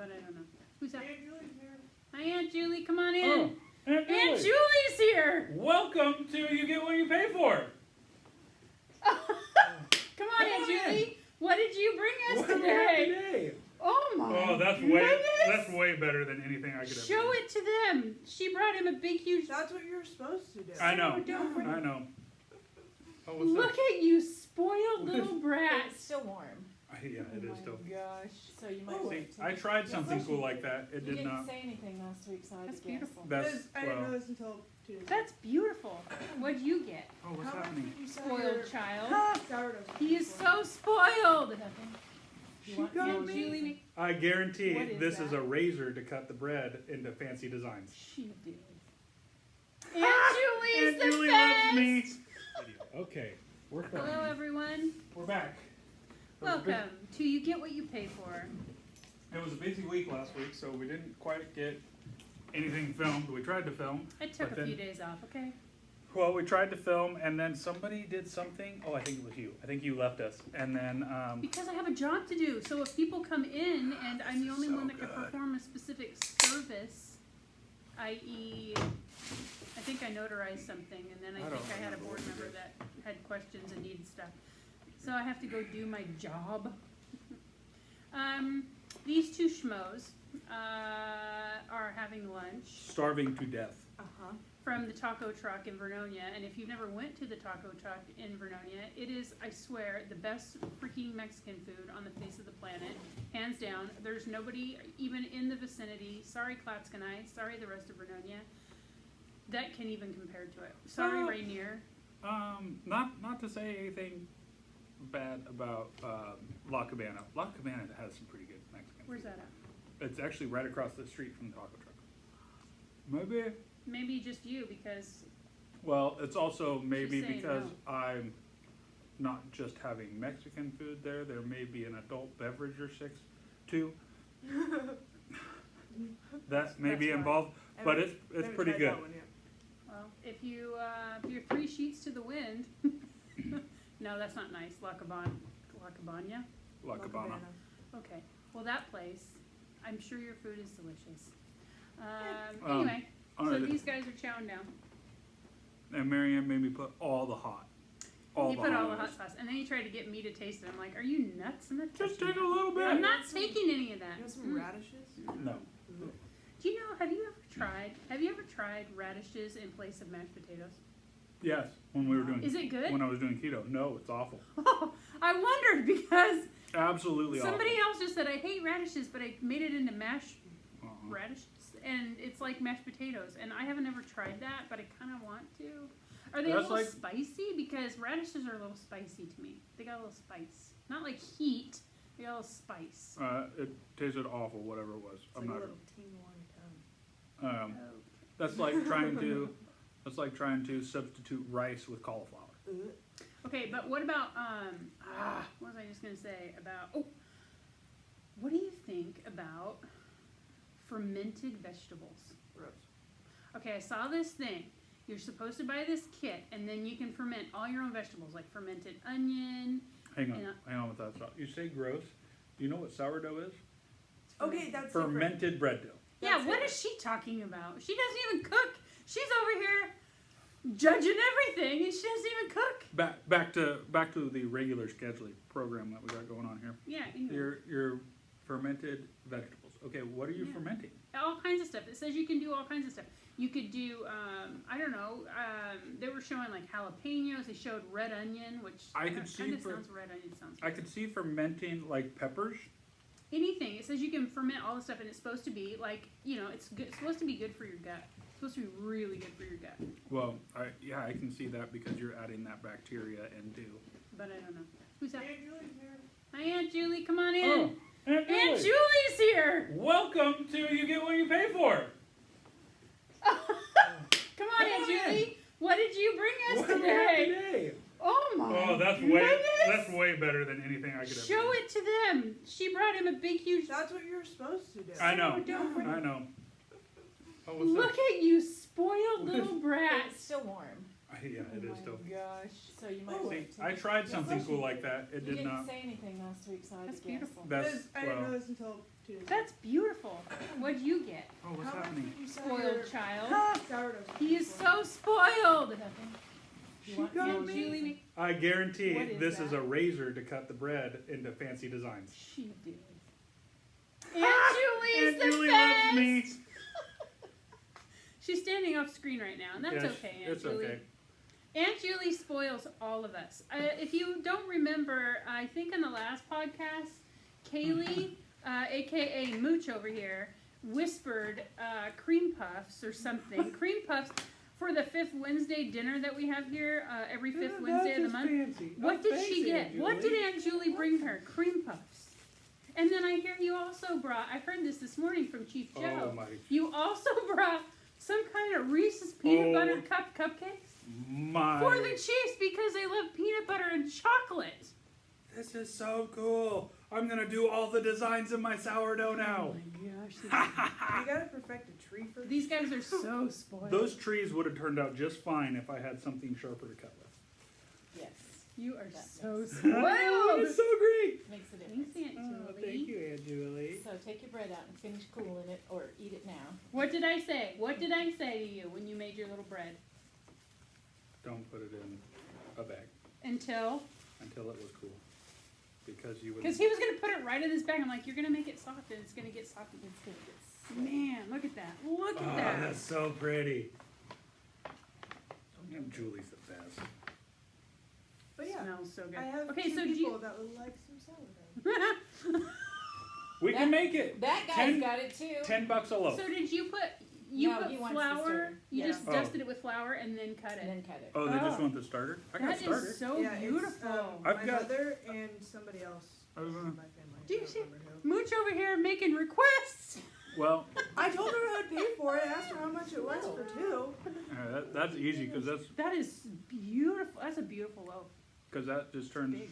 but I don't know. Who's that? Aunt Julie's here. Hi, Aunt Julie. Come on in. Oh, Aunt Julie. Aunt Julie's here. Welcome to You Get What You Pay For. Come on, Aunt Julie. What did you bring us What do we have today? today? Oh my Oh, that's goodness. way better than anything I could ever Show do. it to them. She brought him a big, huge. That's what you're supposed to do. I know. Don't bring- I know. Oh, what's Look at you, spoiled little It's brat. still warm, that? Yeah, it is still. Gosh. so you might Oh, wait. See, I tried something cool like that. It You did didn't not. say anything last week, so I That's had to guess. beautiful. That's Because I didn't know well. this until 2 days ago. That's beautiful. What'd you get? Oh, what's How much happening? did you sell Spoiled your child. sourdough He is for? so spoiled. She Aunt got me. Julie, I guarantee What is this is that? a razor to cut the bread into fancy designs. she did. Aunt Julie is Aunt the Julie best. loves me. Okay, we're Hello, back. everyone. We're back. It was a big- Welcome to You Get What You Pay For. It was a busy week last week, so we didn't quite get anything filmed. We tried to film. I took But a then- few days off, okay? Well, we tried to film, and then somebody did something. Oh, I think it was you. I think you left us, and then Because I have a job to do. So if people come in and I'm the only So one that can good. perform a specific service, i.e., I think I notarized something, and then I I think don't I had a remember board what you member did. that had questions and needed stuff. So I have to go do my job. These two schmoes are having lunch starving to death. Uh-huh. from the taco truck in Vernonia. And if you've never went to the taco truck in Vernonia, it is, I swear, the best freaking Mexican food on the face of the planet. Hands down. There's nobody even in the vicinity. Sorry, Klatskanai. Sorry, the rest of Vernonia. That can even compare to it. Sorry, Well, Rainier. Not to say anything bad about La Cabana. La Cabana has some pretty good Mexican Where's food. that at? It's actually right across the street from the taco truck. Maybe. Maybe just you, because Well, it's also maybe She's saying because no. I'm not just having Mexican food there. There may be an adult beverage or six, too. That may That's be why. involved, I but haven't- it's haven't pretty tried good. that one yet. well, if you're 3 sheets to the wind. No, that's not nice. La Cabana. La Cabana. Okay. Well, that place, I'm sure your food is delicious. Um, Anyway, Oh, so no, these guys are chowing down. and Marianne made me put all the hot. He put all the oils. hot sauce, and then he tried to get me to taste it. I'm like, are you nuts? I'm not Just touching take a that. little bit. I'm not taking any of that. You want some Mm. radishes? No. Do you know? Have you ever tried radishes in place of mashed potatoes? Yes, when we were doing. Is it good? When I was doing keto. No, it's awful. I wondered because Absolutely somebody awful. else just said I hate radishes, but I made it into mashed Uh-uh. radishes, and it's like mashed potatoes. And I haven't ever tried that, but I kind of want to. Are they a That's little like- spicy? Because radishes are a little spicy to me. They got a little spice, not like heat. They got a little spice. It tasted awful, whatever it was. It's I'm like a not. little teeny tongue. Oh. That's like trying to. That's like trying to substitute rice with cauliflower. Okay, but what about what was I just gonna say about? Oh, what do you think about fermented vegetables? Gross. Okay, I saw this thing. You're supposed to buy this kit, and then you can ferment all your own vegetables, like fermented onion. Hang on, Yeah. hang on with that thought. You say gross. Do you know what sourdough is? Okay, that's different. Fermented bread dough. Yeah, That's what it. is she talking about? She doesn't even cook. She's over here judging everything, and she doesn't even cook. Back to the regular scheduling program that we got going on here. Yeah, anyway. Your fermented vegetables. Okay, what are you Yeah. fermenting? All kinds of stuff. It says you can do all kinds of stuff. You could do, I don't know, they were showing like jalapenos. They showed red onion, which I could see kind of for- sounds red onion sounds I good. could see fermenting like peppers. Anything. It says you can ferment all the stuff, and it's supposed to be like, you know, it's good. It's supposed to be good for your gut. It's supposed to be really good for your gut. Well, I can see that because you're adding that bacteria into. But I don't know. Who's that? Aunt Julie's here. Hi, Aunt Julie. Come on in. Oh, Aunt Aunt Julie. Julie's here. Welcome to You Get What You Pay For. Come on, Aunt Come on in. Julie. What did you bring us What do we have today? today? Oh my Oh, that's goodness. way better than anything I could ever Show do. it to them. She brought him a big, huge. That's what you're supposed to do. I know. Don't bring- I know. Oh, what's Look that? at you, spoiled little brat. It's still warm. Yeah, it is still. Gosh. So you might Oh, want See, to. I tried something cool like that. It You did didn't not. say anything last week, so I had That's to guess. beautiful. That's I didn't know well. this until 2 days ago. That's beautiful. What'd you get? Oh, what's How much happening? would you sell your Spoiled child. sourdough He is for? so spoiled. Nothing. She You want got Aunt me. Julie, make- I guarantee What is this is that? a razor to cut the bread into fancy designs. she did. Aunt Julie is Aunt the Julie best. loves me. She's standing off screen right now, and that's Yeah, okay, Aunt it's Julie. okay. Aunt Julie spoils all of us. If you don't remember, I think in the last podcast, Kaylee, aka Mooch over here, whispered cream puffs or something. Cream puffs for the fifth Wednesday dinner that we have here every fifth Wednesday of the month. Fancy. What did she get? What did Aunt Julie bring her? Cream puffs. And then I hear you also brought, I heard this morning from Chief Joe. Oh my. You also brought some kind of Reese's peanut Oh. butter cup cupcakes My. for the Chiefs because they love peanut butter and chocolate. This is so cool. I'm gonna do all the designs in my sourdough now. Oh my gosh. You gotta perfect a tree first. These guys are so spoiled. Those trees would have turned out just fine if I had something sharper to cut with. Yes. You are That so makes- Oh, spoiled. it's so great. Makes a Thanks, difference. Aunt Julie. Aunt Julie. So take your bread out and finish cooling it, or eat it now. What did I say? What did I say to you when you made your little bread? Don't put it in a bag Until, until it was cool, because you would. because he was going to put it right in this bag. I'm like, you're going to make it soft and it's going to get soft again. It's gonna get sweaty. Man, look at that. Look Oh, at that. that's so pretty. Aunt Julie's the best. But yeah, Smells so good. I have Okay, two so do people you, that would like some sourdough. We can make it. That guy's 10 got it too. $10 a loaf. so did you put No, put he wants the flour? starter. You Yeah. just Oh. dusted it with flour and then cut And it. then cut it. Oh, they just Oh. want the starter? I got That starter. is so Yeah, beautiful. It's, I've my got- mother and somebody else I was in gonna- my family. Do you I don't see- remember who. Mooch over here making requests. Well, I told her I'd pay for it. I asked her how much it was for two. that's easy because That is beautiful. That's a beautiful loaf. that just turns. Big.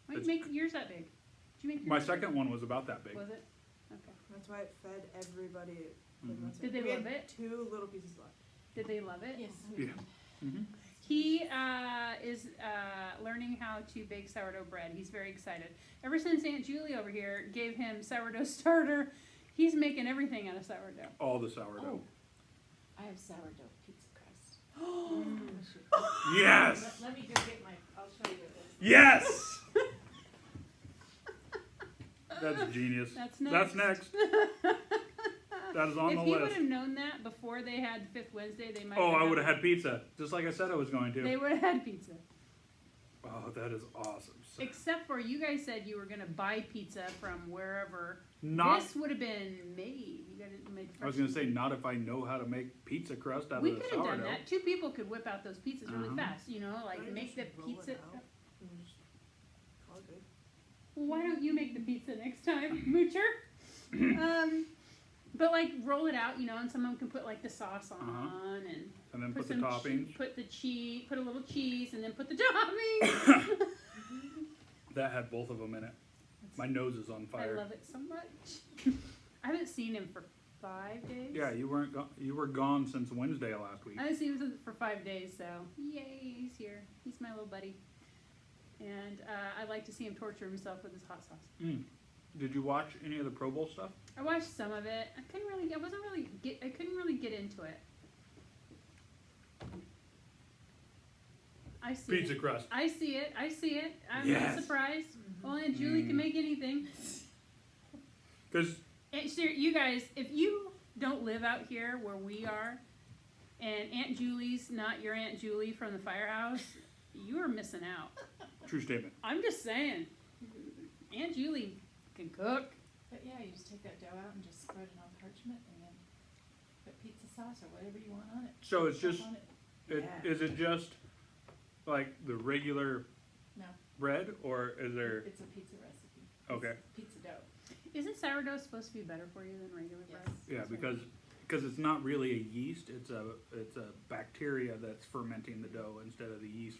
Why you It's- make yours that big? Did you make yours My that second one was about that big. big? Was it? Okay. That's why it fed everybody. Like, Mhm. once Did they we love had it? 2 little pieces left. Did they love it? Yes. Yeah. Mm-hmm. He is learning how to bake sourdough bread. He's very excited. Ever since Aunt Julie over here gave him sourdough starter, he's making everything out of sourdough. All the sourdough. I have sourdough pizza crust. Yes! Let me just get my. I'll show you this. Yes! That's genius. That's That's next. next. That is on If the he would list. have known that before they had Fifth Wednesday, they might. Oh, I would have had pizza, just like I said I was going They to. would have had pizza. Oh, that is awesome. So- Except for you guys said you were gonna buy pizza from wherever. Not. This would have been made. You got it made. I was fresh. gonna say not if I know how to make pizza crust out We of the could have sourdough. done that. 2 people could whip out those pizzas really Uh-huh. fast. You know, like Why don't make you the just roll it pizza. out and just call it good? Well, why don't you make the pizza next time, Moocher? But like roll it out, you know, and someone can put like the sauce on Uh-huh. and And then put put the some toppings. put the cheese, put a little cheese, and then put the toppings. That had both of them in it. My nose is on I fire. love it so much. I haven't seen him for 5 days. Yeah, you weren't. You were gone since Wednesday last week. I haven't seen him for 5 days, so yay, he's here. He's my little buddy, and I like to see him torture himself with his hot sauce. Mm. Did you watch any of the Pro Bowl stuff? I watched some of it. I couldn't really get into it. I see Pizza it. crust. I see it. I'm Yes. not surprised. Well, Aunt Julie can make anything. Because And you guys, if you don't live out here where we are, and Aunt Julie's not your Aunt Julie from the firehouse, you are missing out. true statement. I'm just saying, Aunt Julie can cook. But yeah, you just take that dough out and just spread it on parchment and then put pizza sauce or whatever you want on it. So it's Stuff just. on it. Is it just like the regular No. bread, or is there? It's a pizza recipe. Okay. It's pizza dough. Isn't sourdough supposed to be better for you than regular Yes. bread? Yeah, that's right. because it's not really a yeast. It's a bacteria that's fermenting the dough instead of the yeast.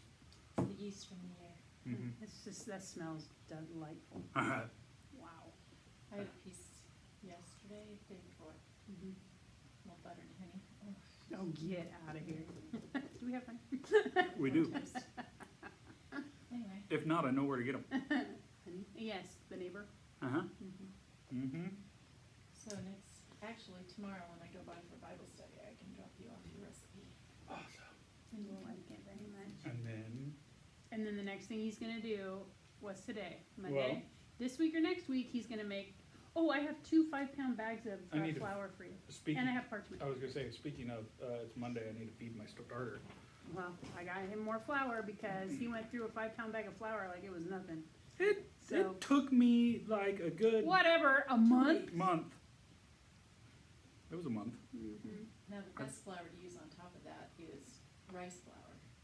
It's the yeast from the air. Mm-hmm. It's just, that smells delightful. Uh-huh. Wow. I had a piece yesterday, day before. Mhm. Little butter and honey. Oh, Oh, get out of here. Do we have time? We do. Toast. Anyway, If not, I know where to get them. Honey? Yes, the neighbor. Uh-huh. Mm-hmm. Mm-hmm. so actually tomorrow when I go by for Bible study, I can drop you off your recipe. Awesome. And we'll like it very much. And then, The next thing he's gonna do, what's today? Monday? Well- This week or next week, he's gonna make, oh, I have 2 5-pound bags of I need to- flour for you. speaking, And I have parchment. I was gonna say, speaking of, it's Monday, I need to feed my starter. Well, I got him more flour because he went through a 5-pound bag of flour like it was nothing. It So- took me like a good Whatever, a month? month. It was a month. Mm-hmm. Now the best flour to use on top of that is rice flour.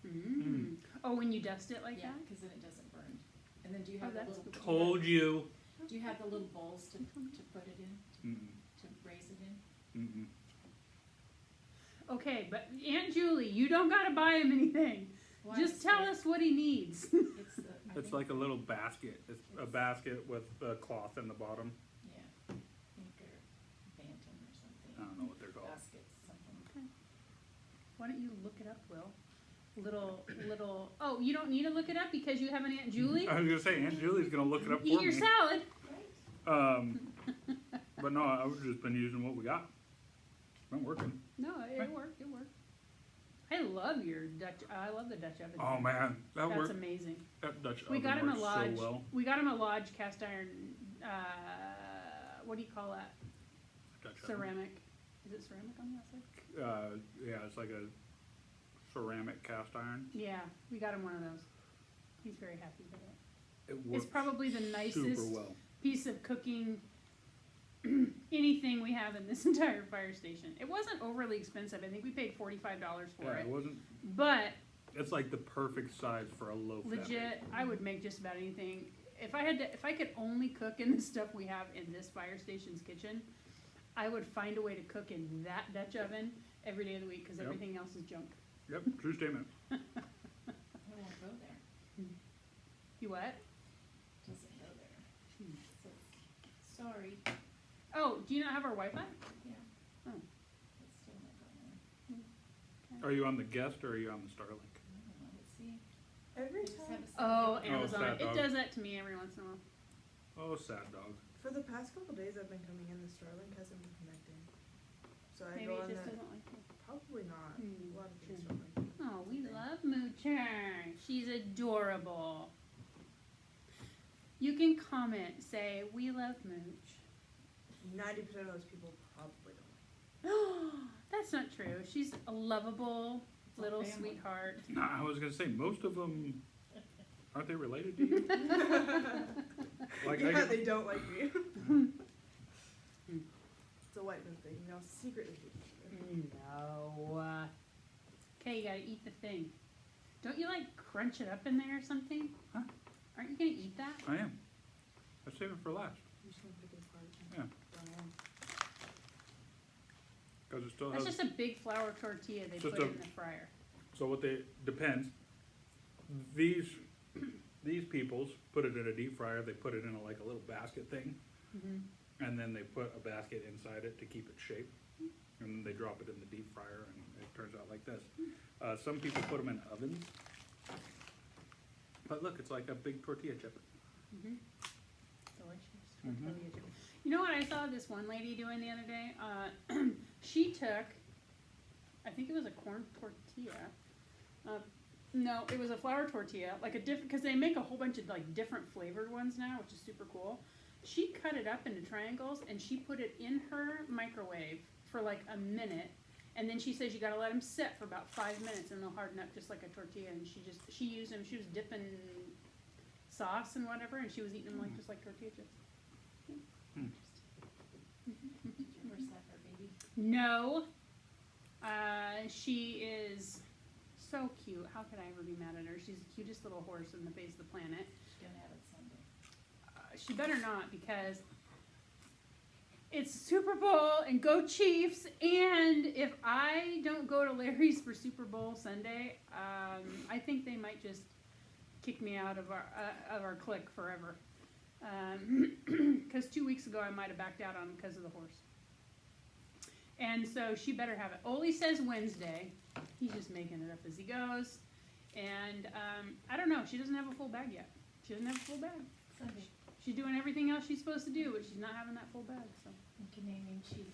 Mm-hmm. Oh, when you dust it like Yeah, that? because then it doesn't burn. And then do you Oh, have the that's little? good. Told you. Do you have the little bowls to put it in, Mm-mm. to raise it in? Mm-mm. Okay, but Aunt Julie, you don't gotta buy him anything. Well, Just tell us what he needs. It's the. I It's think- like a little basket. It's a basket with a cloth in the bottom. Yeah, I think they're Bantam or something. I don't know what they're called. Baskets, something. Why don't you look it up, Will? Oh, you don't need to look it up because you have an Aunt Julie? I was gonna say, Aunt Julie's gonna look it up Eat for your me. salad. But no, I've just been using what we got. It's been working. No, it worked, it worked. I love your Dutch, I love the Dutch oven. Oh man, that That's worked. amazing. That Dutch We oven got him a works Lodge, so well. we got him a Lodge cast iron, what do you call that? Dutch oven. Ceramic. Is it ceramic on the outside? Yeah, it's like a ceramic cast iron. Yeah, we got him one of those. He's very happy with it. It works It's probably the nicest super well. piece of cooking anything we have in this entire fire station. It wasn't overly expensive. I think we paid $45 for Yeah, it. it wasn't. But It's like the perfect size for a loaf. legit, I would make just about anything. If I could only cook in the stuff we have in this fire station's kitchen, I would find a way to cook in that Dutch oven every day of the week because Yep. everything else is junk. Yep, true statement. I won't go there. You what? Doesn't go there. So, sorry. Oh, do you not have our Wi-Fi? Yeah. Oh. It's still not going there. Are you on the guest or are you on the Starlink? I don't know, let's see. Every I just time, have a Oh, second. Amazon. sad It dog. does that to me every once in a while. Oh, sad dog. for the past couple days I've been coming in, the Starlink hasn't been connecting. So I Maybe go it on just the, doesn't like you. probably not. Hmm, A lot of things sure. don't like me. Oh, we love Moocher. She's adorable. You can comment, say, we love Mooch. 90% of those people probably don't. That's not true. She's a lovable a little family. sweetheart. No, I was gonna say most of them aren't they related to you? Like I Yeah, get, they don't like me. It's a white man thing, you know, secretly. No. Okay, you gotta eat the thing. Don't you like crunch it up in there or something? Huh? Aren't you gonna eat that? I am. I save it for last I'm just gonna pick it apart. Yeah. Wow. because it still That's has. just a big flour tortilla they Just put a- in the fryer. So what they depends. These peoples put it in a deep fryer. They put it in like a little basket thing, Mm-hmm. and then they put a basket inside it to keep it shape, and then they drop it in the deep fryer, and it turns out like this. Some people put them in ovens, but look, it's like a big tortilla chip. Mm-hmm. Delicious. Mhm. Tortilla chip. You know what I saw this one lady doing the other day? She took, I think it was a corn tortilla. No, it was a flour tortilla, like a different, because they make a whole bunch of like different flavored ones now, which is super cool. She cut it up into triangles and she put it in her microwave for like a minute. And then she says you gotta let them sit for about 5 minutes and they'll harden up just like a tortilla. And she used them, she was dipping sauce and whatever, and she was eating them like just like tortilla chips. Where's that for, baby? No, she is so cute. How could I ever be mad at her? She's the cutest little horse in the face of the planet. She's gonna have it Sunday. She better not because it's Super Bowl and go Chiefs. And if I don't go to Larry's for Super Bowl Sunday, I think they might just kick me out of our clique forever. Because 2 weeks ago I might have backed out on them because of the horse. And so she better have it. Oli says Wednesday. He's just making it up as he goes. And I don't know. She doesn't have a full bag yet. She doesn't have a full bag. Sunday, She's doing everything else she's supposed to do, but she's not having that full bag. So you can name him Chief.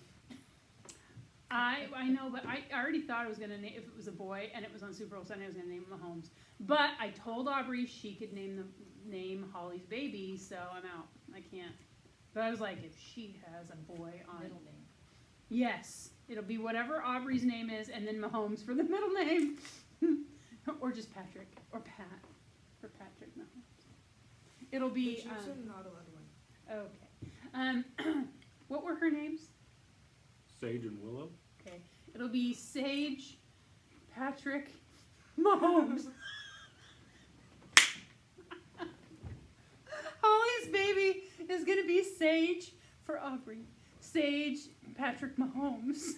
I know, but I already thought I was gonna name if it was a boy and it was on Super Bowl Sunday. I was gonna name him Mahomes. But I told Aubrey she could name Holly's baby, so I'm out. I can't. But I was like, if she has a boy on, Middle name. yes, it'll be whatever Aubrey's name is, and then Mahomes for the middle name, or just Patrick or Pat for Patrick Mahomes. It'll The be Chiefs are not allowed one. okay. What were her names? Sage and Willow. Okay, it'll be Sage, Patrick, Mahomes. Holly's baby is gonna be Sage for Aubrey. Sage, Patrick Mahomes.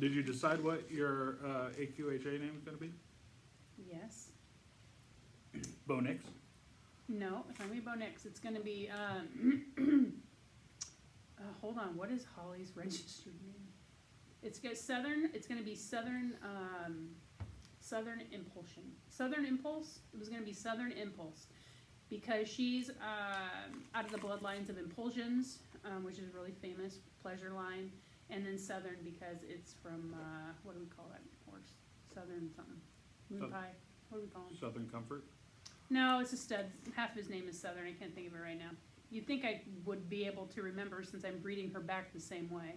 Did you decide what your AQHA name is going to be? Yes. Bo Nix? No, it's not gonna be Bo Nix. It's gonna be hold on. What is Holly's registered name? It's gonna be Southern Southern Impulsion. Southern Impulse. It was gonna be Southern Impulse because she's out of the bloodlines of Impulsions, which is a really famous pleasure line, and then Southern because it's from what do we call that horse? Southern something. Moon Southern. pie. What do we call him? Southern Comfort? No, it's a stud. Half his name is Southern. I can't think of it right now. You'd think I would be able to remember since I'm breeding her back the same way.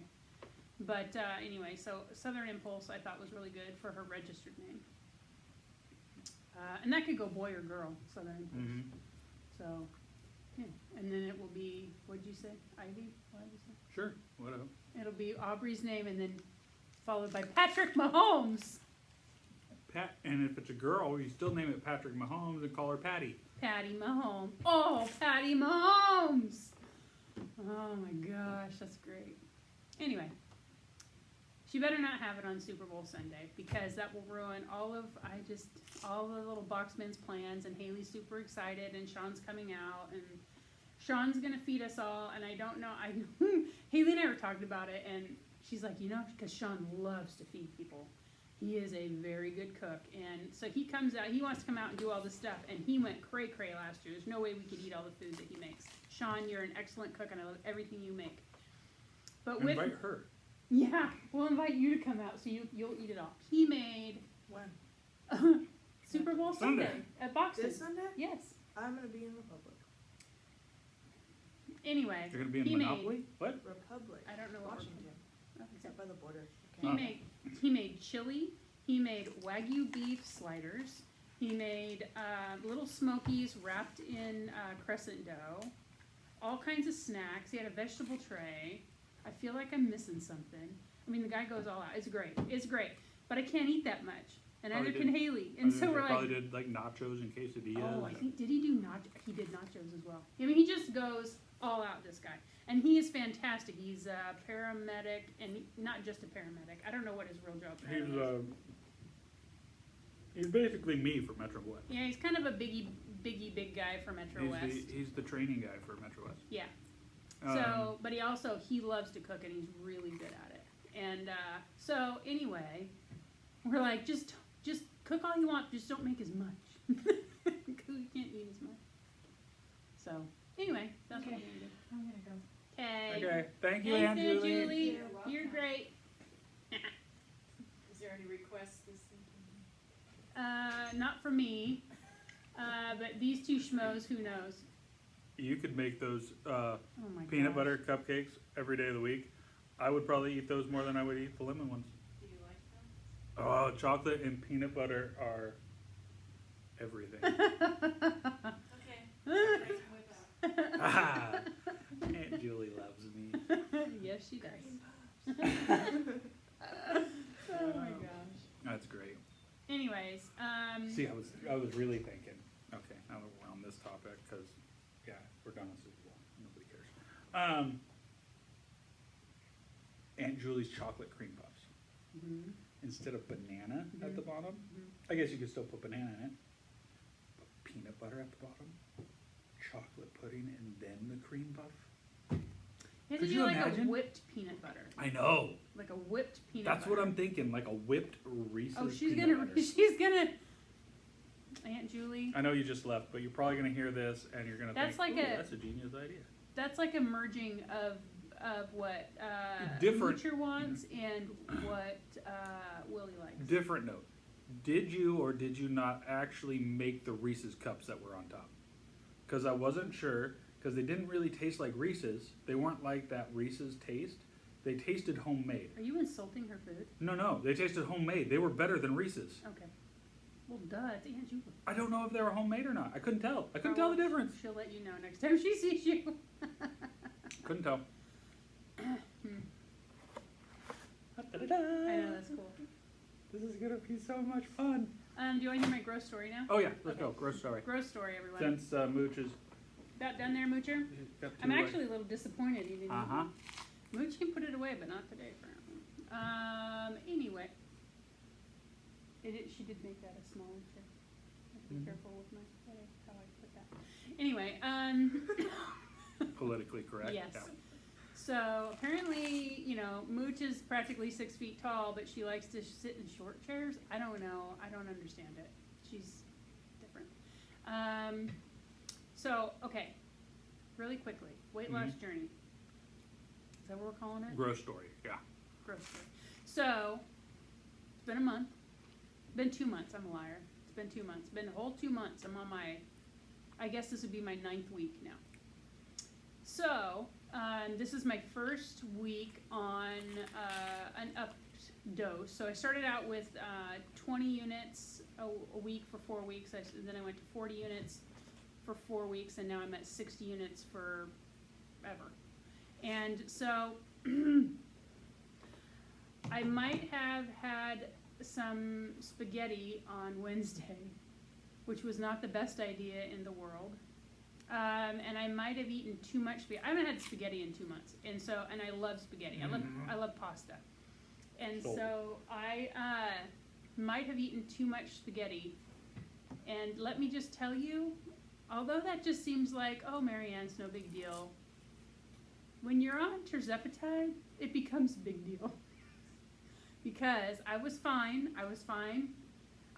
But anyway, so Southern Impulse I thought was really good for her registered name. And that could go boy or girl, Southern Impulse. Mm-hmm. So, yeah. And then it will be, what'd you say? Ivy? What did you say? Sure, whatever. It'll be Aubrey's name and then followed by Patrick Mahomes. Pat, and if it's a girl, you still name it Patrick Mahomes and call her Patty. Patty Mahomes. Oh, Patty Mahomes. Oh my gosh, that's great. Anyway, she better not have it on Super Bowl Sunday because that will ruin all the little Boxman's plans. And Haley's super excited, and Sean's coming out, and Sean's gonna feed us all. And I don't know. Haley and I were talking about it, and she's like, because Sean loves to feed people. He is a very good cook, and so he comes out. He wants to come out and do all this stuff, and he went cray cray last year. There's no way we could eat all the food that he makes. Sean, you're an excellent cook, and I love everything you make. But Invite her. yeah, we'll invite you to come out so you'll eat it all. He made When? Super Bowl Sunday. Sunday at Boxing. This Sunday? Yes. I'm gonna be in Republic. Anyway, You're going to be in he Monopoly? What? Republic. I don't know what Washington. Okay. It's up by the border. He Okay. made chili. He made Wagyu beef sliders. He made little smokies wrapped in crescent dough. All kinds of snacks. He had a vegetable tray. I feel like I'm missing something. I mean, the guy goes all out. It's great. It's great. But I can't eat that much, and Probably neither can did. Haley. And so we're probably like, did like nachos and quesadillas. oh, I think did he do He did nachos as well. I mean, he just goes all out. This guy, and he is fantastic. He's a paramedic, and not just a paramedic. I don't know what his real job title is. He's basically me for Metro West. Yeah, he's kind of a big guy for Metro West. He's the training guy for Metro West. Yeah. Um, So, but he loves to cook and he's really good at it. And so anyway, we're like, just cook all you want, just don't make as much because we can't eat as much. So anyway, that's what Okay. we're gonna do. I'm gonna go. Okay. Okay, thank you, Thanks, Aunt Aunt Julie. Julie. You're welcome. You're great. Is there any requests this evening? Not for me, but these two schmoes, who knows? You could make those Oh my peanut gosh. butter cupcakes every day of the week. I would probably eat those more than I would eat the lemon ones. Do you like them? Oh, chocolate and peanut butter are everything. Okay. Break 'em with that. Ah, Aunt Julie loves me. Yes, she does. Cream puffs. Oh my gosh. That's great. Anyways, See, I was really thinking. Okay, now that we're on this topic, because yeah, we're done with Super Bowl. Nobody cares. Aunt Julie's chocolate cream puffs. mhm. Instead of banana at Mhm. the bottom, Mhm. I guess you could still put banana in it. But peanut butter at the bottom, chocolate pudding, and then the cream puff. I Could do you like imagine? a whipped peanut butter. I know. Like a whipped peanut That's butter. what I'm thinking, like a whipped Reese's Oh, she's peanut gonna, butter. she's gonna. Aunt Julie. I know you just left, but you're probably gonna hear this and you're gonna That's think, like "Ooh, a- that's a genius idea. That's like a merging of what Different- Moocher wants and what Willie likes. Different note. Did you or did you not actually make the Reese's cups that were on top? Because I wasn't sure, because they didn't really taste like Reese's. They weren't like that Reese's taste. They tasted homemade. Are you insulting her food? No, they tasted homemade. They were better than Reese's. Okay. Well, duh, it's Aunt Julie. I don't know if they were homemade or not. I couldn't tell. I couldn't tell the difference. She'll let you know next time she sees you. Couldn't tell. I know, that's cool. This is gonna be so much fun. Do you want to hear my gross story now? Oh yeah, let's go. Gross story. Gross story, everyone. Since Mooch is About done there, Moocher? got I'm actually a little disappointed you didn't. Uh huh. Mooch can put it away, but not today, apparently. Anyway. She did make that a smaller chair. I have to be Mhm. careful with my, how I put that. Anyway, Politically correct. yes. Yeah. So apparently, Mooch is practically 6 feet tall, but she likes to sit in short chairs. I don't know. I don't understand it. She's different. So, okay. Really quickly. Weight loss journey. Is that what we're calling it? Gross story. Yeah. Gross story. So, it's been a month. Been 2 months. I'm a liar. It's been 2 months. Been a whole 2 months. I'm on I guess this would be my 9th week now. So, this is my first week on an upped dose. So I started out with 20 units a week for 4 weeks. Then I went to 40 units for 4 weeks, and now I'm at 60 units forever. And so I might have had some spaghetti on Wednesday, which was not the best idea in the world. And I might have eaten too much spaghetti. I haven't had spaghetti in 2 months, and I love spaghetti. I love pasta, and so I might have eaten too much spaghetti. And let me just tell you, although that just seems like, oh, Marianne's no big deal. When you're on tirzepatide, it becomes a big deal. Because I was fine.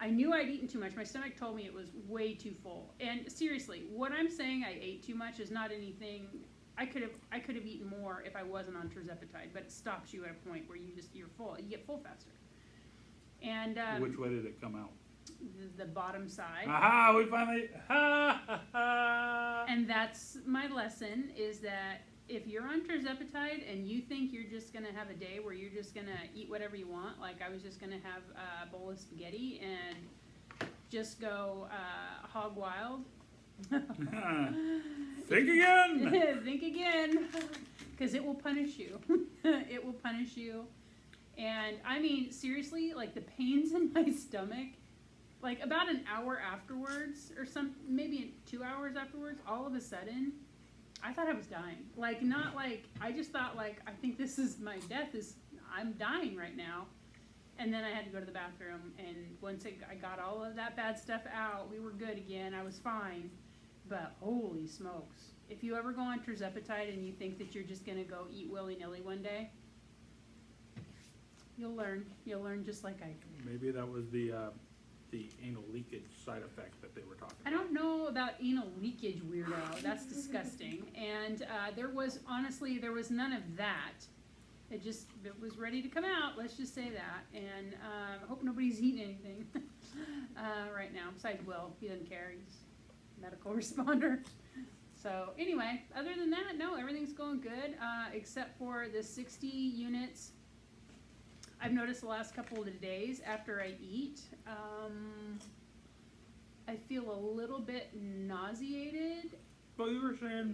I knew I'd eaten too much. My stomach told me it was way too full. And seriously, what I'm saying I ate too much is not anything. I could have eaten more if I wasn't on tirzepatide, but it stops you at a point where you're full. You get full faster. And Which way did it come out? the bottom side. Aha! We finally. Ha ha ha! And that's my lesson, is that if you're on tirzepatide and you think you're just going to have a day where you're just going to eat whatever you want, like I was just going to have a bowl of spaghetti and just go hog wild. Think again! Think again, because it will punish you. It will punish you. And I mean, seriously, like the pains in my stomach, like about an hour afterwards, or maybe 2 hours afterwards, all of a sudden, I thought I was dying. Like, not like, I just thought like, I think this is my death, I'm dying right now. And then I had to go to the bathroom, and once I got all of that bad stuff out, we were good again, I was fine. But holy smokes, if you ever go on tirzepatide and you think that you're just gonna go eat willy-nilly one day, you'll learn just like I did. Maybe that was the anal leakage side effect that they were talking I about. don't know about anal leakage, weirdo. That's disgusting. And there was none of that. It was ready to come out. Let's just say that. And I hope nobody's eating anything right now. Besides Will, he doesn't care. He's a medical responder. So anyway, other than that, no, everything's going good except for the 60 units. I've noticed the last couple of days after I eat, I feel a little bit nauseated. Well, you were saying.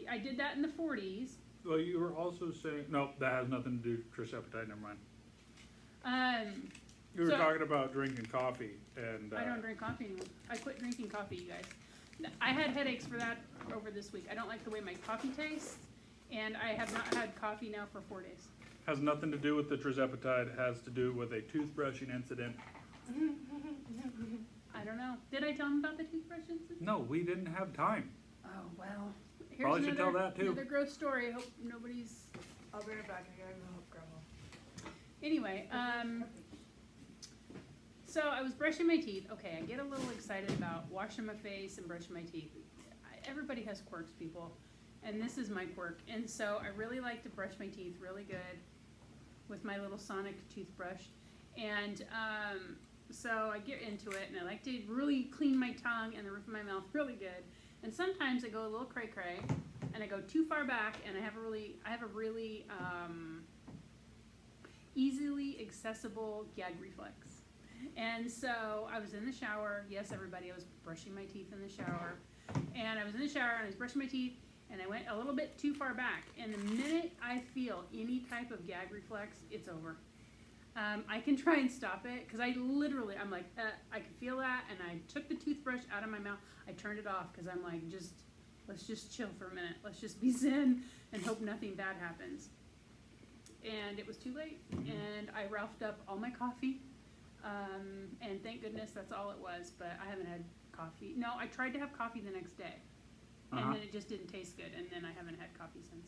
I did that in the 40s. Well, you were also saying. No, that has nothing to do with tirzepatide. Never mind. You were So- talking about drinking coffee, and I don't drink coffee anymore. I quit drinking coffee, you guys. I had headaches for that over this week. I don't like the way my coffee tastes, and I have not had coffee now for 4 days. has nothing to do with the tirzepatide. Has to do with a toothbrushing incident. I don't know. Did I tell him about the toothbrush incident? No, we didn't have time. Oh, well, here's Probably should tell another, that, too. another gross story. I hope nobody's. I'll bring it back. I gotta go help grandma. Anyway, so I was brushing my teeth. Okay, I get a little excited about washing my face and brushing my teeth. Everybody has quirks, people, and this is my quirk. And so I really like to brush my teeth really good with my little Sonic toothbrush. And so I get into it, and I like to really clean my tongue and the roof of my mouth really good. And sometimes I go a little cray cray, and I go too far back, and I have a really easily accessible gag reflex. And so I was in the shower. Yes, everybody, I was brushing my teeth in the shower. And I was in the shower and I was brushing my teeth and I went a little bit too far back. And the minute I feel any type of gag reflex, it's over. I can try and stop it because I'm like, I can feel that. And I took the toothbrush out of my mouth. I turned it off because I'm like, let's just chill for a minute. Let's just be zen and hope nothing bad happens. And it was too late. And I ralphed up all my coffee. And thank goodness that's all it was, but I haven't had coffee. No, I tried to have coffee the next day, and then it just didn't taste good, and then I haven't had coffee since.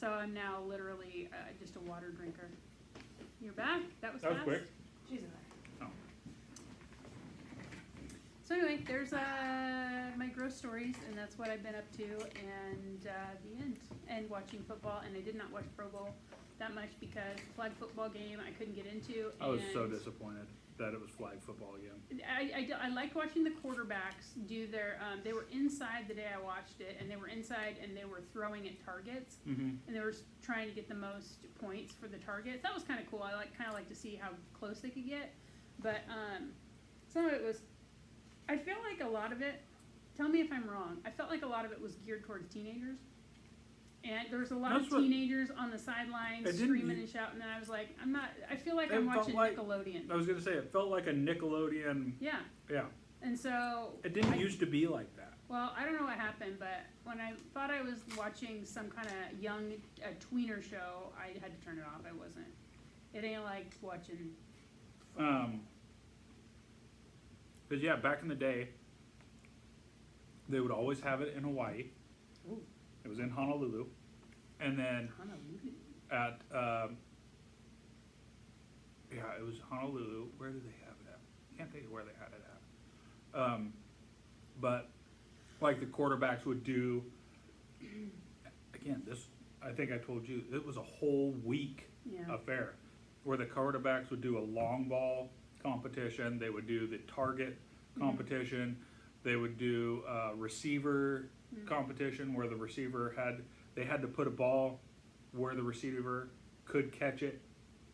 So I'm now literally just a water drinker. You're back? That was fast. quick. She's in there. So anyway, there's my gross stories, and that's what I've been up to, and the end. And watching football, and I did not watch Pro Bowl that much because flag football game I couldn't get into. I was so and disappointed that it was flag football again. I liked watching the quarterbacks do their. They were inside the day I watched it, and they were inside and they were throwing at targets, and they were trying to get the most points for the targets. That was kind of cool. I kind of like to see how close they could get, but some of it was. I feel like a lot of it. Tell me if I'm wrong. I felt like a lot of it was geared towards teenagers. And there was a lot of teenagers on the sidelines screaming and shouting, and I was like, I feel like I'm watching Nickelodeon. I was going to say, it felt like a Nickelodeon. Yeah. Yeah. And so. It didn't used to be like that. Well, I don't know what happened, but when I thought I was watching some kind of young tweener show, I had to turn it off. I wasn't. It ain't like watching. Because, yeah, back in the day, they would always have it in Hawaii. Ooh. It was in Honolulu. And then at, it was Honolulu. Where did they have it at? Can't think of where they had it at. But, like, the quarterbacks would do, again, I think I told you, it was a whole week affair where the quarterbacks would do a long ball competition. They would do the target competition. They would do receiver competition where the receiver they had to put a ball where the receiver could catch it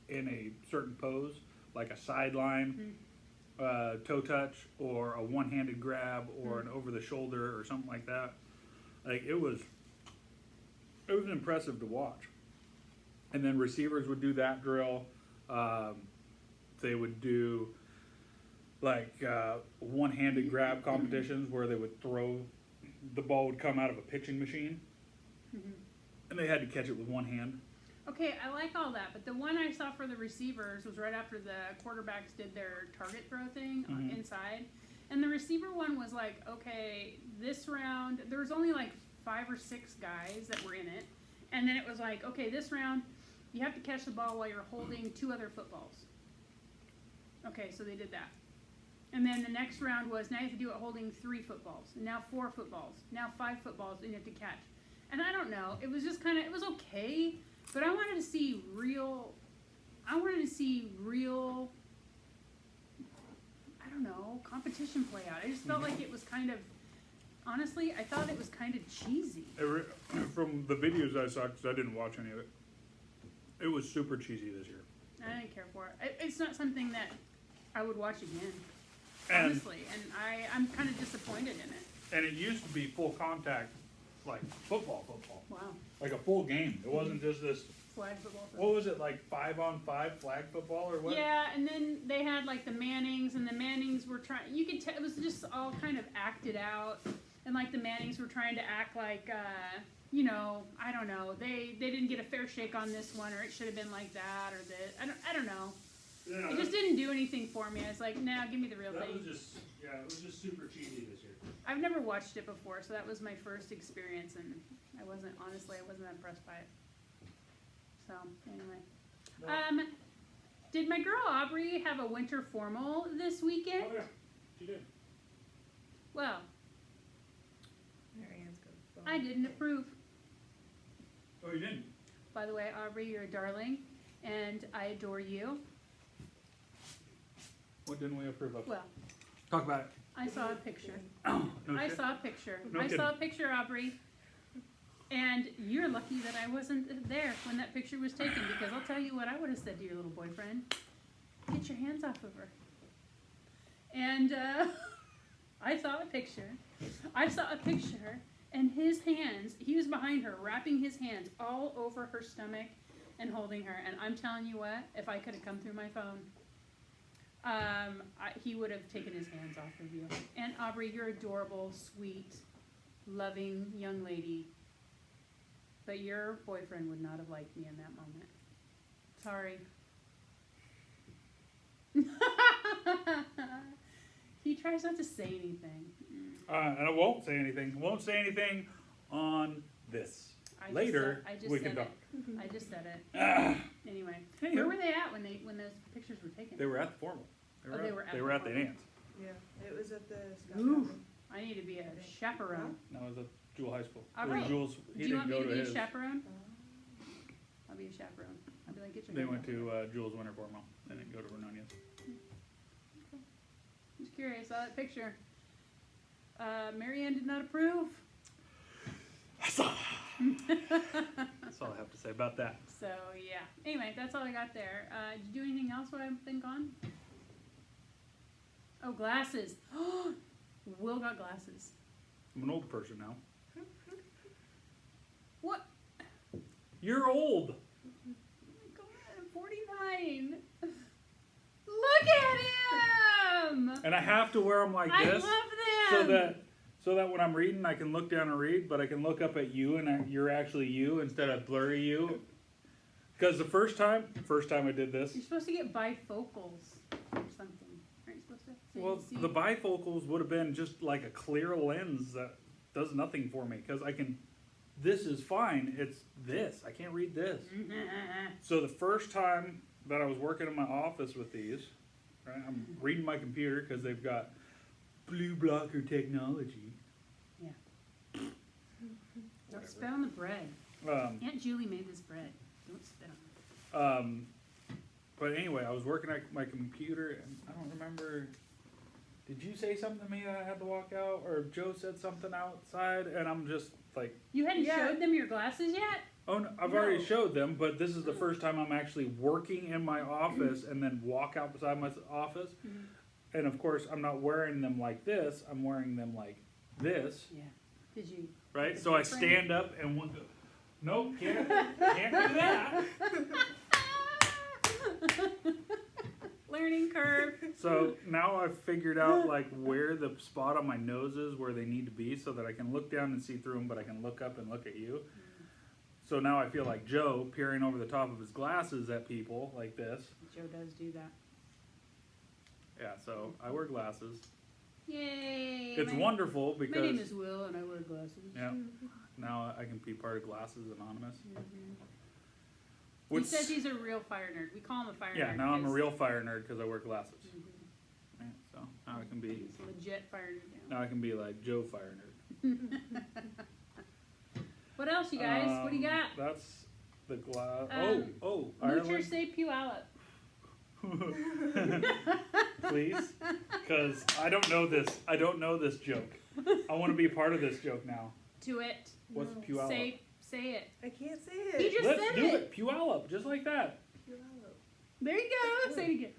in a certain pose, like a sideline toe touch or a one-handed grab or an over the shoulder or something like that. Like it was impressive to watch. And then receivers would do that drill. They would do like one-handed grab competitions where they would throw, the ball would come out of a pitching machine, and they had to catch it with one hand. Okay, I like all that, but the one I saw for the receivers was right after the quarterbacks did their target throw thing inside, and the receiver one was like, okay, this round, there was only like 5 or 6 guys that were in it, and then it was like, okay, this round, you have to catch the ball while you're holding 2 other footballs. Okay, so they did that. And then the next round was, now you have to do it holding 3 footballs, and now 4 footballs, now 5 footballs, and you have to catch. And I don't know, it was just kind of, it was okay, but I wanted to see real, I don't know, competition play out. I just felt like it was kind of, honestly, I thought it was kind of cheesy. From the videos I saw, because I didn't watch any of it, it was super cheesy this year. I didn't care for it. It's not something that I would watch again, And- honestly, and I'm kind of disappointed in it. And it used to be full contact, like football. Wow, Like a full game. It wasn't just this, flag football. what was it, like 5-on-5 flag football or what? Yeah, and then they had like the Mannings, and the Mannings were trying. You could tell it was just all kind of acted out, and like the Mannings were trying to act like, I don't know. They didn't get a fair shake on this one, or it should have been like that, or this. I don't know. Yeah, It just didn't do anything for me. I was like, nah, give me the real thing. it was just super cheesy this year. I've never watched it before, so that was my first experience, and I wasn't that impressed by it. So, anyway. Did my girl Aubrey have a winter formal this weekend? Oh yeah, she did. Well, Mary Ann's got a I phone. didn't approve. Oh, you didn't? By the way, Aubrey, you're a darling, and I adore you. What didn't we approve of? Well, Talk about it. I saw a picture. No I shit. saw a picture. No I kidding. saw a picture, Aubrey. And you're lucky that I wasn't there when that picture was taken, because I'll tell you what I would have said to your little boyfriend. Get your hands off of her. And I saw a picture. And his hands, he was behind her, wrapping his hands all over her stomach and holding her. And I'm telling you what, if I could have come through my phone, he would have taken his hands off of you. And Aubrey, you're adorable, sweet, loving young lady. But your boyfriend would not have liked me in that moment. Sorry. He tries not to say anything. And I won't say anything. Won't say anything on this. Later, we can talk. I just said it. Ah, Anyway, Anywho. where were they at when those pictures were taken? they were at the formal. Oh, they were at they the were at the formal. dance. Yeah, it was at the Scott Ooh. Cabin. I need to be a chaperone. No, it was at Jewel High School. All Or right. Jules, he Do you want didn't me go to be his. a chaperone? Oh. I'll be a chaperone. I'll be like, get your They hand went off to her. Jules Winter Formal. They didn't go to Vernonia's. Just curious. I saw that picture. Mary Ann did not approve. That's all I have to say about that. So yeah. Anyway, that's all I got there. Did you do anything else while I've been gone? Oh, glasses. Will got glasses. I'm an old person now. What? You're old. Oh my God, I'm 49. Look at him. And I have to wear them like I this. love them. So that when I'm reading, I can look down and read, but I can look up at you and you're actually you instead of blurry you. Because the first time I did this, You're supposed to get bifocals or something. Aren't you supposed to? So you well, see? the bifocals would have been just like a clear lens that does nothing for me. Because I can, this is fine. It's this. I can't read this. So the first time that I was working in my office with these, right, I'm reading my computer because they've got blue blocker technology. Don't spit on the bread. Aunt Julie made this bread. Don't spit on it. But anyway, I was working at my computer, and I don't remember. Did you say something to me that I had to walk out, or Joe said something outside, and I'm just like, You hadn't Yeah. showed them your glasses yet? oh, no, I've No. already showed them, but this is the first time I'm actually working in my office, and then walk out beside my office, Mhm. and of course I'm not wearing them like this. I'm wearing them like this, Yeah. Did you? right? Like a So I different- stand up and one go, nope, can't do that. Learning curve. So now I've figured out like where the spot on my nose is where they need to be so that I can look down and see through them, but I can look up and look at you. So now I feel like Joe peering over the top of his glasses at people like this. Joe does do that. Yeah, so I wear glasses. Yay. It's my, wonderful My name because is Will and I wear glasses. yeah, now I can be part of Glasses Anonymous. Mhm. He Which, says he's a real fire nerd. We call him a fire nerd. yeah, now I'm a 'cause- real fire nerd because I wear glasses. Mhm. Right, so now I can be He's a legit fire nerd now. now I can be like Joe Fire Nerd. What else, you guys? What do you got? That's the glass. Um, oh, Moocher Ireland. say Puyallup. Please, because I don't know this. I don't know this joke. I want to be a part of this joke now. Do it. What's No. Puyallup? Say it. I can't say He it. just Let's said do it. it. Puyallup, just like that. Puyallup. There you go. Say it again.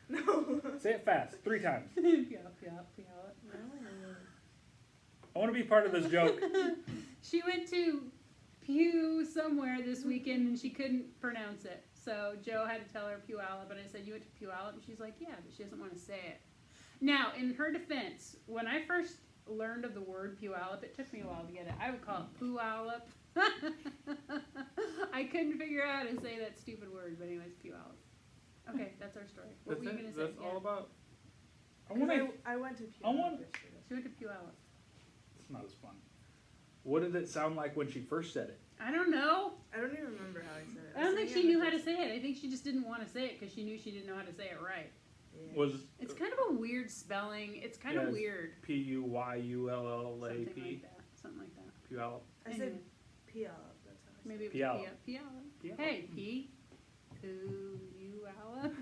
No. Say it fast, 3 times. Puyallup, Puyallup, Puyallup. No. I want to be part of this joke. She went to Pew somewhere this weekend and she couldn't pronounce it. So Joe had to tell her Puyallup, and I said, "You went to Puyallup?" And she's like, "Yeah," but she doesn't want to say it. Now, in her defense, when I first learned of the word Puyallup, it took me a while to get it. I would call it Puyallup. I couldn't figure out how to say that stupid word, but anyways, Puyallup. Okay, that's our story. What That's were you it. gonna say? That's all Yeah. about. I 'Cause want to. I went to I want- yesterday. She went to Puyallup. It's not as fun. What did it sound like when she first said it? I don't know. I don't even remember how I said it. I don't think sang she it knew with how to this- say it. I think she just didn't want to say it because she knew she didn't know how to say it right. Yeah. Was It's kind of a weird spelling. It's kind Yeah, of it's weird. Puyullap? Something like that. Something like that. Puyallup. I Anyway, said Puyallup. That's how I said maybe it was Puyallup. Puyallup. Puyallup. Hey, P. Puyallup.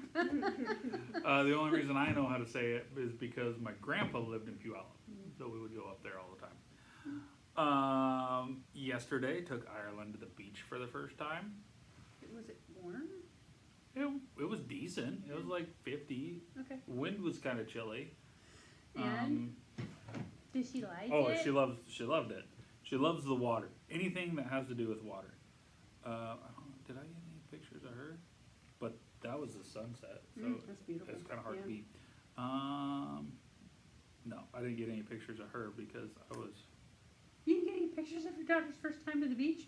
The only reason I know how to say it is because my grandpa lived in Puyallup, so we would go up there all the time. Yesterday took Ireland to the beach for the first time. Was it warm? It was decent. It was like 50. Okay. Wind was kind of chilly. And? Did she like Oh, it? she loved it. She loves the water. Anything that has to do with water. I don't, did I get any pictures of her? But that was the sunset, so That's beautiful. it's kind of hard Yeah. to beat. No, I didn't get any pictures of her because I was. You didn't get any pictures of your daughter's first time to the beach?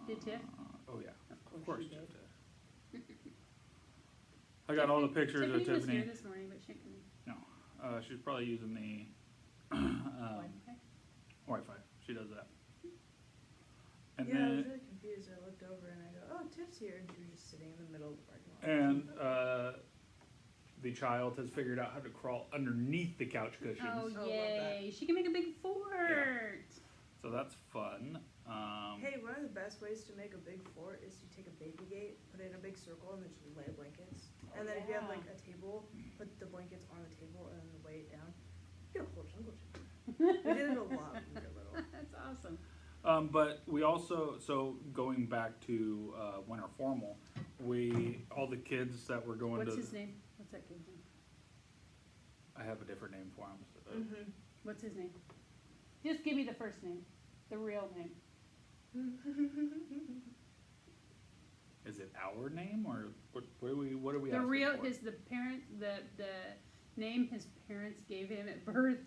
Did Tiff? Oh yeah, Of of course. she did. Tiff did. I got all the pictures Tiffany of was Tiffany. here this morning, but she couldn't. She's probably using the Wi-Fi. Wi-Fi. She does that. And Yeah, I was then really confused. I looked over and I go, "Oh, Tiff's here," and she was just sitting in the middle of the parking lot. and the child has figured out how to crawl underneath the couch cushions. Oh, love that. yay. She can make a big fort. So that's fun. Hey, one of the best ways to make a big fort is to take a baby gate, put it in a big circle, and then just lay blankets. And then if you have yeah. like a table, put the blankets on the table and then weigh it down. You get a whole jungle gym. We did it a lot when we were little. That's awesome. But we also, so going back to winter formal, all the kids that were going What's to. his name? What's that kid's name? I have a different name for him. So, Mm-hmm. What's his name? Just give me the first name. The real name. Is it our name or what are we The asking real, for? the name his parents gave him at birth.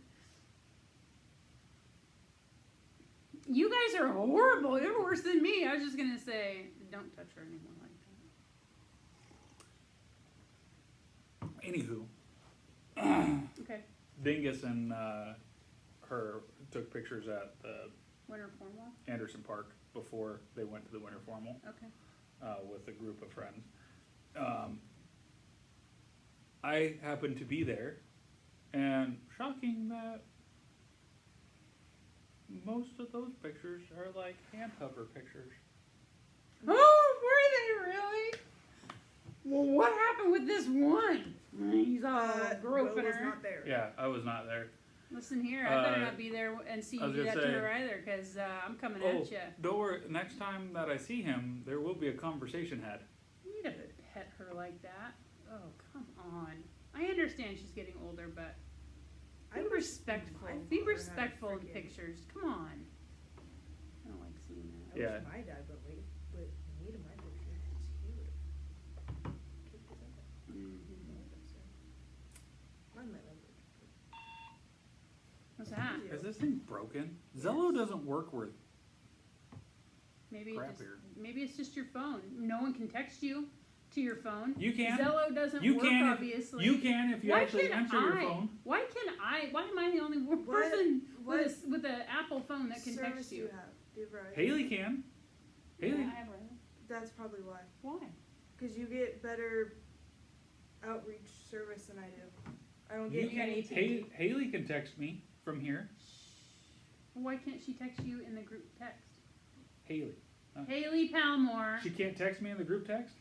You guys are horrible. You're worse than me. I was just gonna say, don't touch her anymore like Anywho, that. Okay. Dingus and her took pictures at the Winter formal. Anderson Park before they went to the winter formal Okay. with a group of friends. I happened to be there, and shocking that most of those pictures are like hand hover pictures. Oh, were they really? Well, what happened with this one? He's all Will groping was her. not there. Yeah, I was not there. Listen here, I better Uh, not be there and see I you was do that gonna to say- her either, because I'm coming Oh, at you. don't worry. Next time that I see him, there will be a conversation had. You need to pet her like that. Oh, come on. I understand she's getting older, but I be wish respectful. my Be father had a respectful in freaking- pictures. Come on. I don't like seeing I that. Yeah. wish my dad would wait, but me to my picture, because he would have kicked his ass. Mhm. Mine might love it. What's that? Is this thing broken? Zello doesn't work worth. Maybe Crap just, here. maybe it's just your phone. No one can text you to your phone. You can. Zello doesn't You work, can if- obviously. You can if you Why actually can't answer your I? phone. Why am I the only What- person what with an Apple phone that can service text do you? you have? Do you have Verizon? Haley can. Haley. Yeah, I have Verizon. That's probably why. Why? Because you get better outreach service than I do. I don't You get got any. AT&T. Haley can text me from here. Why can't she text you in the group text? Haley. Haley Palmore. She can't text me in the group text?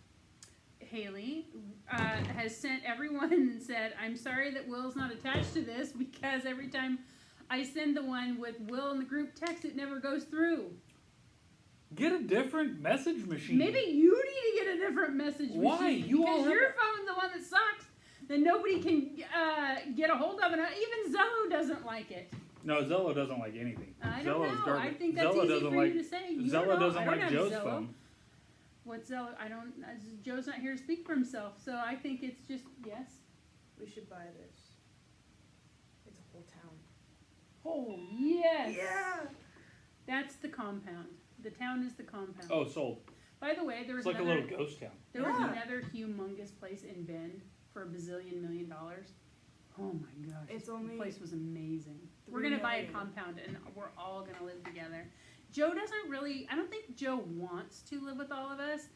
Haley has sent everyone and said, I'm sorry that Will's not attached to this because every time I send the one with Will in the group text, it never goes through. Get a different message machine. Maybe you need to get a different message Why? machine. You all because have- your phone's the one that sucks. Then nobody can get a hold of it. Even Zello doesn't like it. No, Zello doesn't like anything. I don't Zello's know. garbage. I think that's Zello easy doesn't for like, you to say. You Zello don't know. doesn't I don't like have Joe's Zello. phone. What's Zello? I don't. Joe's not here to speak for himself, so I think it's just yes. We should buy this. It's a whole town. Oh yes. Yeah. That's the compound. The town is the compound. Oh, sold. By the way, there was It's like a another, little ghost town. there was Yeah. another humongous place in Bend for $1 billion. Oh my gosh. It's the only place was amazing. We're 3 gonna buy a million. compound and we're all gonna live together. Joe doesn't really, I don't think Joe wants to live with all of us.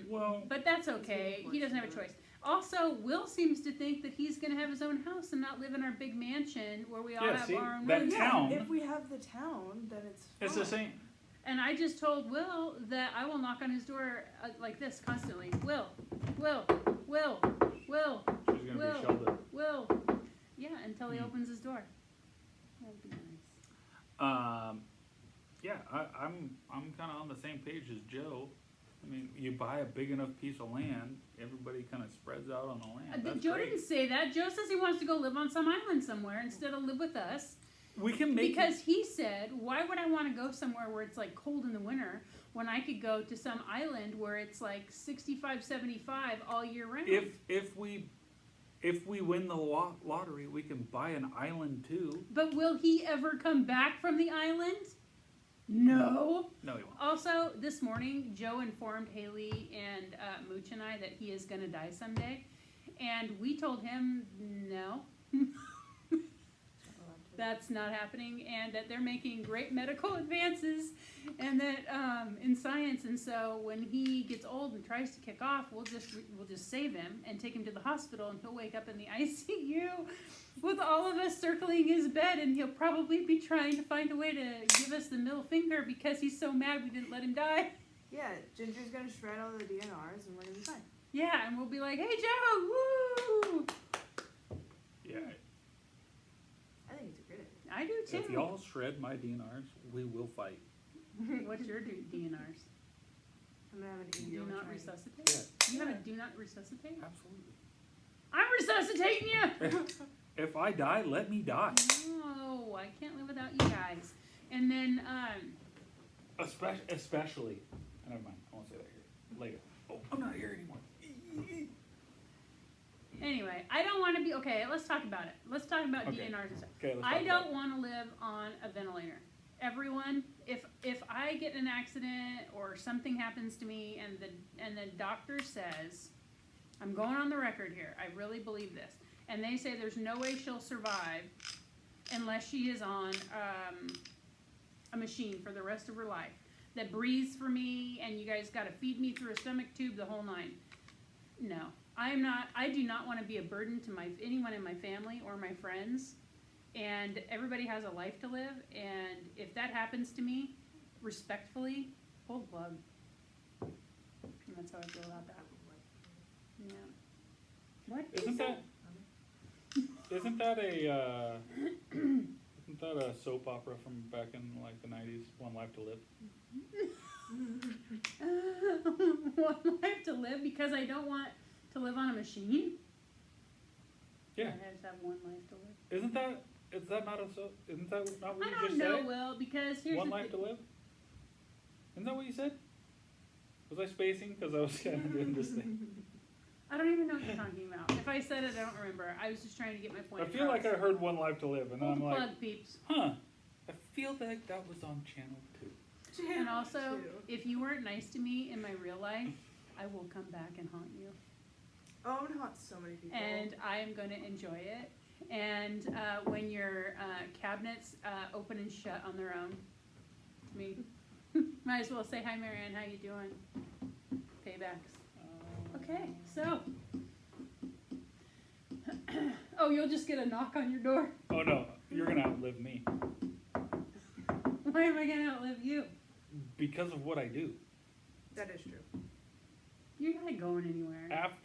Well, But that's okay. He doesn't have a choice. Also, Will seems to think that he's gonna have his own house and not live in our big mansion where we all Yeah, have see, our own that rooms. town- If we have the town, then it's fine. it's the same. And I just told Will that I will knock on his door like this constantly. Will, Will, Will, Will, She's gonna Will. be sheltered. Will. Yeah, until he Hmm. opens his door. That would be nice. Yeah, I'm kind of on the same page as Joe. I mean, you buy a big enough piece of land, everybody kind of spreads out on the land. That's Joe great. didn't say that. Joe says he wants to go live on some island somewhere instead of live with us. We can make Because he said, why would I want to go somewhere where it's like cold in the winter when I could go to some island where it's like 65, 75 all year round? if we win the lottery, we can buy an island too. But will he ever come back from the island? No. No, he won't. Also, this morning, Joe informed Haley and Mooch and I that he is going to die someday. And we told him, no, that's not happening. And that they're making great medical advances and that in science. And so when he gets old and tries to kick off, we'll just save him and take him to the hospital. And he'll wake up in the ICU with all of us circling his bed. And he'll probably be trying to find a way to give us the middle finger because he's so mad we didn't let him die. Yeah, Ginger's gonna shred all the DNRs and we're gonna be fine. Yeah, and we'll be like, hey, Joe, woo! Yeah. I think it's a great idea. I do If too. y'all shred my DNRs, we will fight. What's your DNRs? I'm gonna have an Do EO not training. resuscitate? You have a do not resuscitate? Absolutely. I'm resuscitating you! If I die, let me die. No, I can't live without you guys. And then, Especially. Never mind. I won't say that here. Later. Oh, I'm not here anymore. anyway, I don't want to be, okay, let's talk about it. Let's talk about Okay. DNRs and stuff. Okay, let's I talk about don't want to live on a ventilator. Everyone, if I get in an accident or something happens to me and the doctor says, I'm going on the record here, I really believe this, and they say there's no way she'll survive unless she is on a machine for the rest of her life that breathes for me and you guys got to feed me through a stomach tube, the whole nine. No, I do not want to be a burden to anyone in my family or my friends. And everybody has a life to live, and if that happens to me, respectfully, pull the plug. And that's how I feel about that. Yeah. What? Isn't that a soap opera from back in like the 90s? One Life to Live. One life to live because I don't want to live on a machine? Yeah. I just have one life to live. Isn't that not a soap? Isn't that not what I you don't just know, said? Will, because here's One the Life thing. to Live? Isn't that what you said? Was I spacing? Because I was kind of doing this thing. I don't even know what you're talking about. If I said it, I don't remember. I was just trying to get my point I feel like I across. heard One Life to Live, and then Pull I'm the like, plug, peeps. huh. I feel like that was on Channel 2. And also, Two. if you weren't nice to me in my real life, I will come back and haunt you. Oh, I'm gonna haunt so many people. And I am going to enjoy it. And when your cabinets open and shut on their own, I mean, might as well say, hi, Marianne, how you doing? Paybacks. Okay, so. Oh, you'll just get a knock on your door. Oh no, you're gonna outlive me Why am I going to outlive you? because of what I do. That is true. You're not going anywhere. After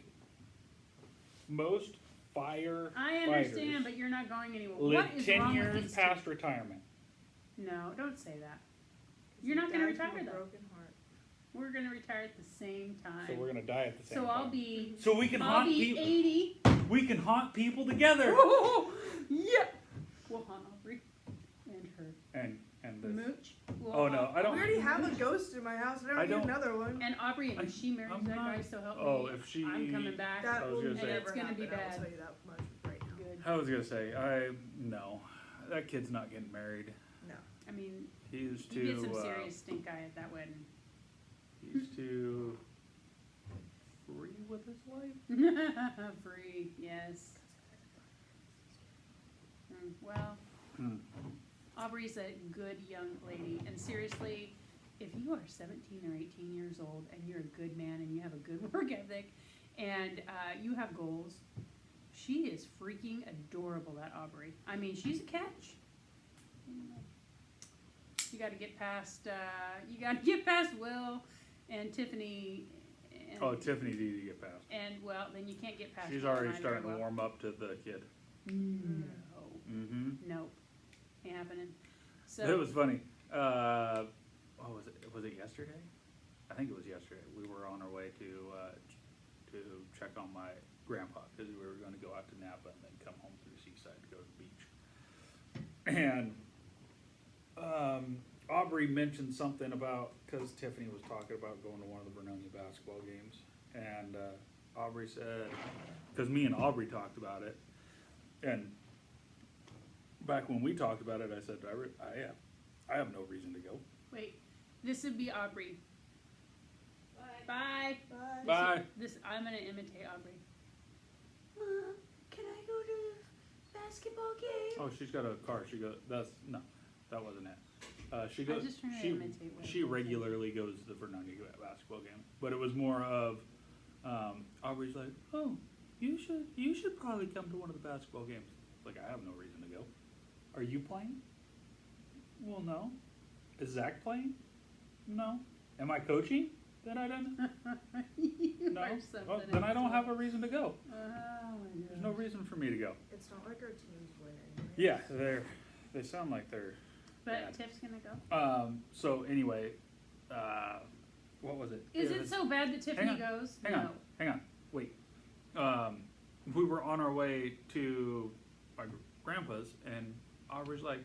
most firefighters I understand, but you're not going anywhere. live What is 10 wrong with years these past retirement. No, don't say that. You're not gonna Died from retire, a though. broken heart. We're gonna retire at the same time. So we're gonna die at the same So time. I'll be. So we can I'll haunt be people. 80. We can haunt people together. Yeah. We'll haunt Aubrey and her. And this. Mooch. We'll Oh, no, haunt I don't- We already have a ghost in my house. I I don't don't- need another one. And Aubrey, I- if she marries I'm that not- guy, so help Oh, me. if she- I'm coming back. That I was will gonna never say- It's gonna be happen, I bad. will tell you that much right now. Good. I was gonna say no, that kid's not getting married. No. I mean, He's you get some too. serious stink eye at that wedding. He's Free, yes. Well, Hmm. Aubrey's a good young lady, and seriously, if you are 17 or 18 years old and you're a good man and you have a good work ethic and you have goals, she is freaking adorable, that Aubrey. I mean, she's a catch. You got to get past. You got to get past Will and Tiffany. And, Oh, Tiffany's easy to get past. And well, then you can't get past. She's Will and already I very starting to well. warm up to the kid. No, Mm-hmm. nope, ain't happening. So It was funny. What was it? Was it yesterday? I think it was yesterday. We were on our way to check on my grandpa because we were going to go out to Napa and then come home to the seaside to go to the beach. And Aubrey mentioned something about, because Tiffany was talking about going to one of the Vernonia basketball games, and Aubrey said, because me and Aubrey talked about it, and back when we talked about it, I said, I have no reason to go. wait, this would be Aubrey. Bye. Bye. Bye. This I'm gonna imitate Aubrey. Mom, can I go to the basketball game? Oh, she's got a car. That wasn't it. She I'm goes. just trying to She imitate what she you're regularly goes to the Vernonia basketball game, but it was more of Aubrey's like, oh, you should probably come to one of the basketball games. Like, I have no reason to go. Are you playing? Well, no. Is Zach playing? No. Am I coaching? Then I don't. You No. are Oh, something then I else. don't have a reason to go. Oh my There's no gosh. reason for me to go. It's not like our teams win anyway. Yeah, they sound like they're. But bad. Tiff's gonna go. So anyway, what was it? Is it so bad that Tiffany on, goes? Hang on, hang on, wait. We were on our way to my grandpa's, and Aubrey's like,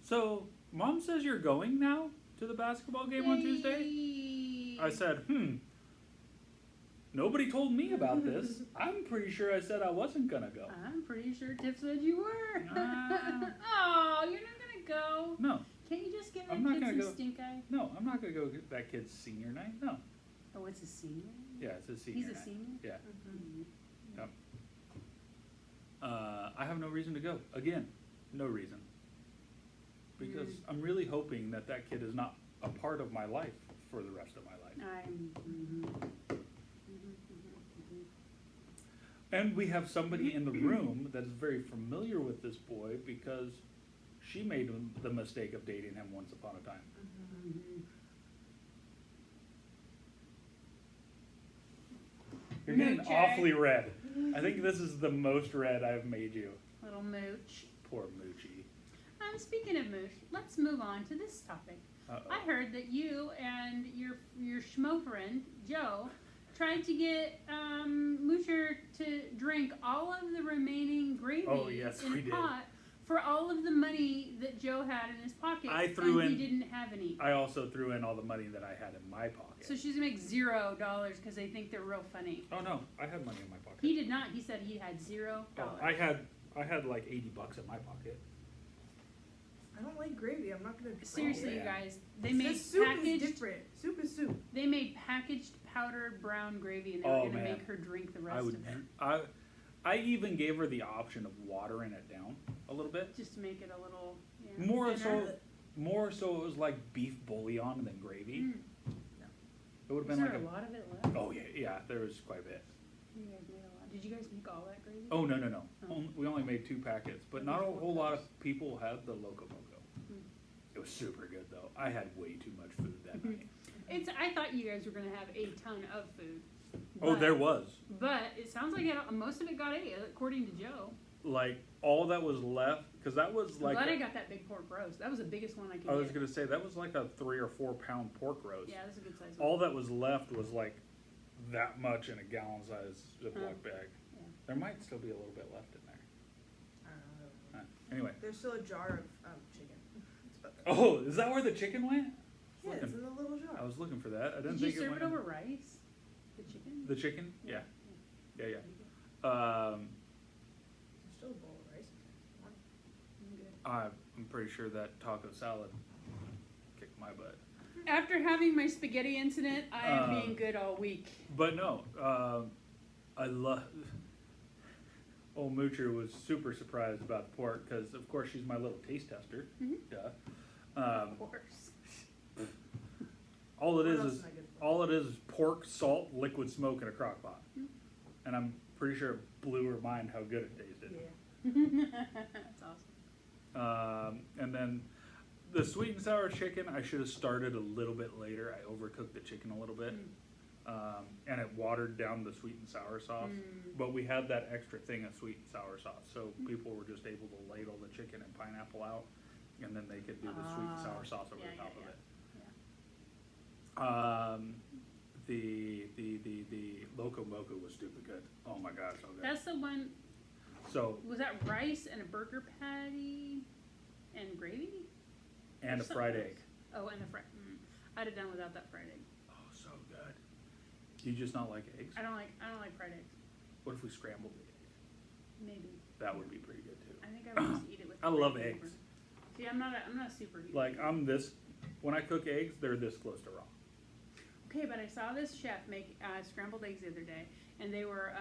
"So, Mom says you're going now to the basketball game on Tuesday?" Yay. I said, Nobody told me about this. I'm pretty sure I said I wasn't gonna go. I'm pretty sure Tiff said you were. Ah. Oh, you're not gonna go. No, Can't you just give that I'm not kid gonna some go. stink eye? no, I'm not gonna go get that kid's senior night. No. Oh, it's a senior? Yeah, it's his senior He's a night. senior? Yeah. Mhm. Yep. I have no reason to go. Again, no reason. Because I'm really hoping that that kid is not a part of my life for the rest of my life. And we have somebody in the room that is very familiar with this boy because she made the mistake of dating him once upon a time. You're getting Mooch, awfully red. I think this is the most red I've made you. Little mooch. Poor Moochie. Speaking of mooch, let's move on to this topic. Uh-oh. I heard that you and your schmo friend, Joe, tried to get Moocher to drink all of the remaining gravy Oh, yes, in we a did. pot for all of the money that Joe had in his pocket. I threw and in- he didn't have any. I also threw in all the money that I had in my pocket. So she's gonna make $0 because they think they're real funny. Oh no, I had money in my pocket. He did not. He said he had $0. Oh, I had like $80 in my pocket. I don't like gravy. I'm not gonna drink Seriously, it. you guys, they The made soup is packaged. different. Soup is soup. They made packaged powdered brown gravy, and they were Oh, gonna man. make her drink the rest I would. of it, I even gave her the option of watering it down a little bit. just to make it a little More thinner. so it was like beef bouillon than gravy. Mm. It would have Was been there like a lot of it left? Oh yeah, there was quite a bit. You guys made a lot. Did you guys make all that gravy? Oh no. Oh. We only made 2 packets, but not a whole lot of people had the Loco Moco. Hmm. It was super good though. I had way too much food that night. I thought you guys were gonna have a ton of food. Oh, but- there was. But it sounds like most of it got ate, according to Joe. Like all that was left, because that was I'm like glad I got that big pork roast. That was the biggest one I could I was get. gonna say that was like a 3 or 4 pound pork roast. Yeah, that's a good size one. All that was left was like that much in a gallon size Ziploc Oh. bag. Yeah. There might still be a little bit left in there. I don't know. Anyway. There's still a jar of chicken. It's about that. Oh, is that where the chicken went? Yeah, it's in the little jar. I was looking for that. I didn't Did you think it serve went it in- over rice? The chicken? The chicken? Yeah. Yeah. There's still a bowl of rice. I'm good. I'm pretty sure that taco salad kicked my butt. After having my spaghetti incident, I am being good all week. But no, I love. Old Moocher was super surprised about the pork because, of course, she's my little taste tester. Mhm. Duh. Of course. All it What is else is am I good for? all it is pork, salt, liquid smoke in a crock pot, Mm. and I'm pretty sure it blew her mind how good it tasted. Yeah. That's awesome. And then the sweet and sour chicken, I should have started a little bit later. I overcooked the chicken a little bit, and it watered down the sweet and sour sauce. Mm. But we had that extra thing of sweet and sour sauce, so people were just able to ladle the chicken and pineapple out, and then they could do the sweet and sour sauce over Yeah, the top yeah, of it. yeah. The Loco Moco was stupid good. Oh my gosh, so good. That's the one. So Was that rice and a burger patty and gravy? and a Something fried else. egg. Oh, and the fried. I'd have done without that fried egg. Oh, so good. Do you just not like eggs? I don't like fried eggs. What if we scrambled the eggs? Maybe. That would be pretty good too. I think I would just eat it with. I love gravy eggs. over. See, I'm not a super eater. Like I'm this. When I cook eggs, they're this close to raw. Okay, but I saw this chef make scrambled eggs the other day, and they were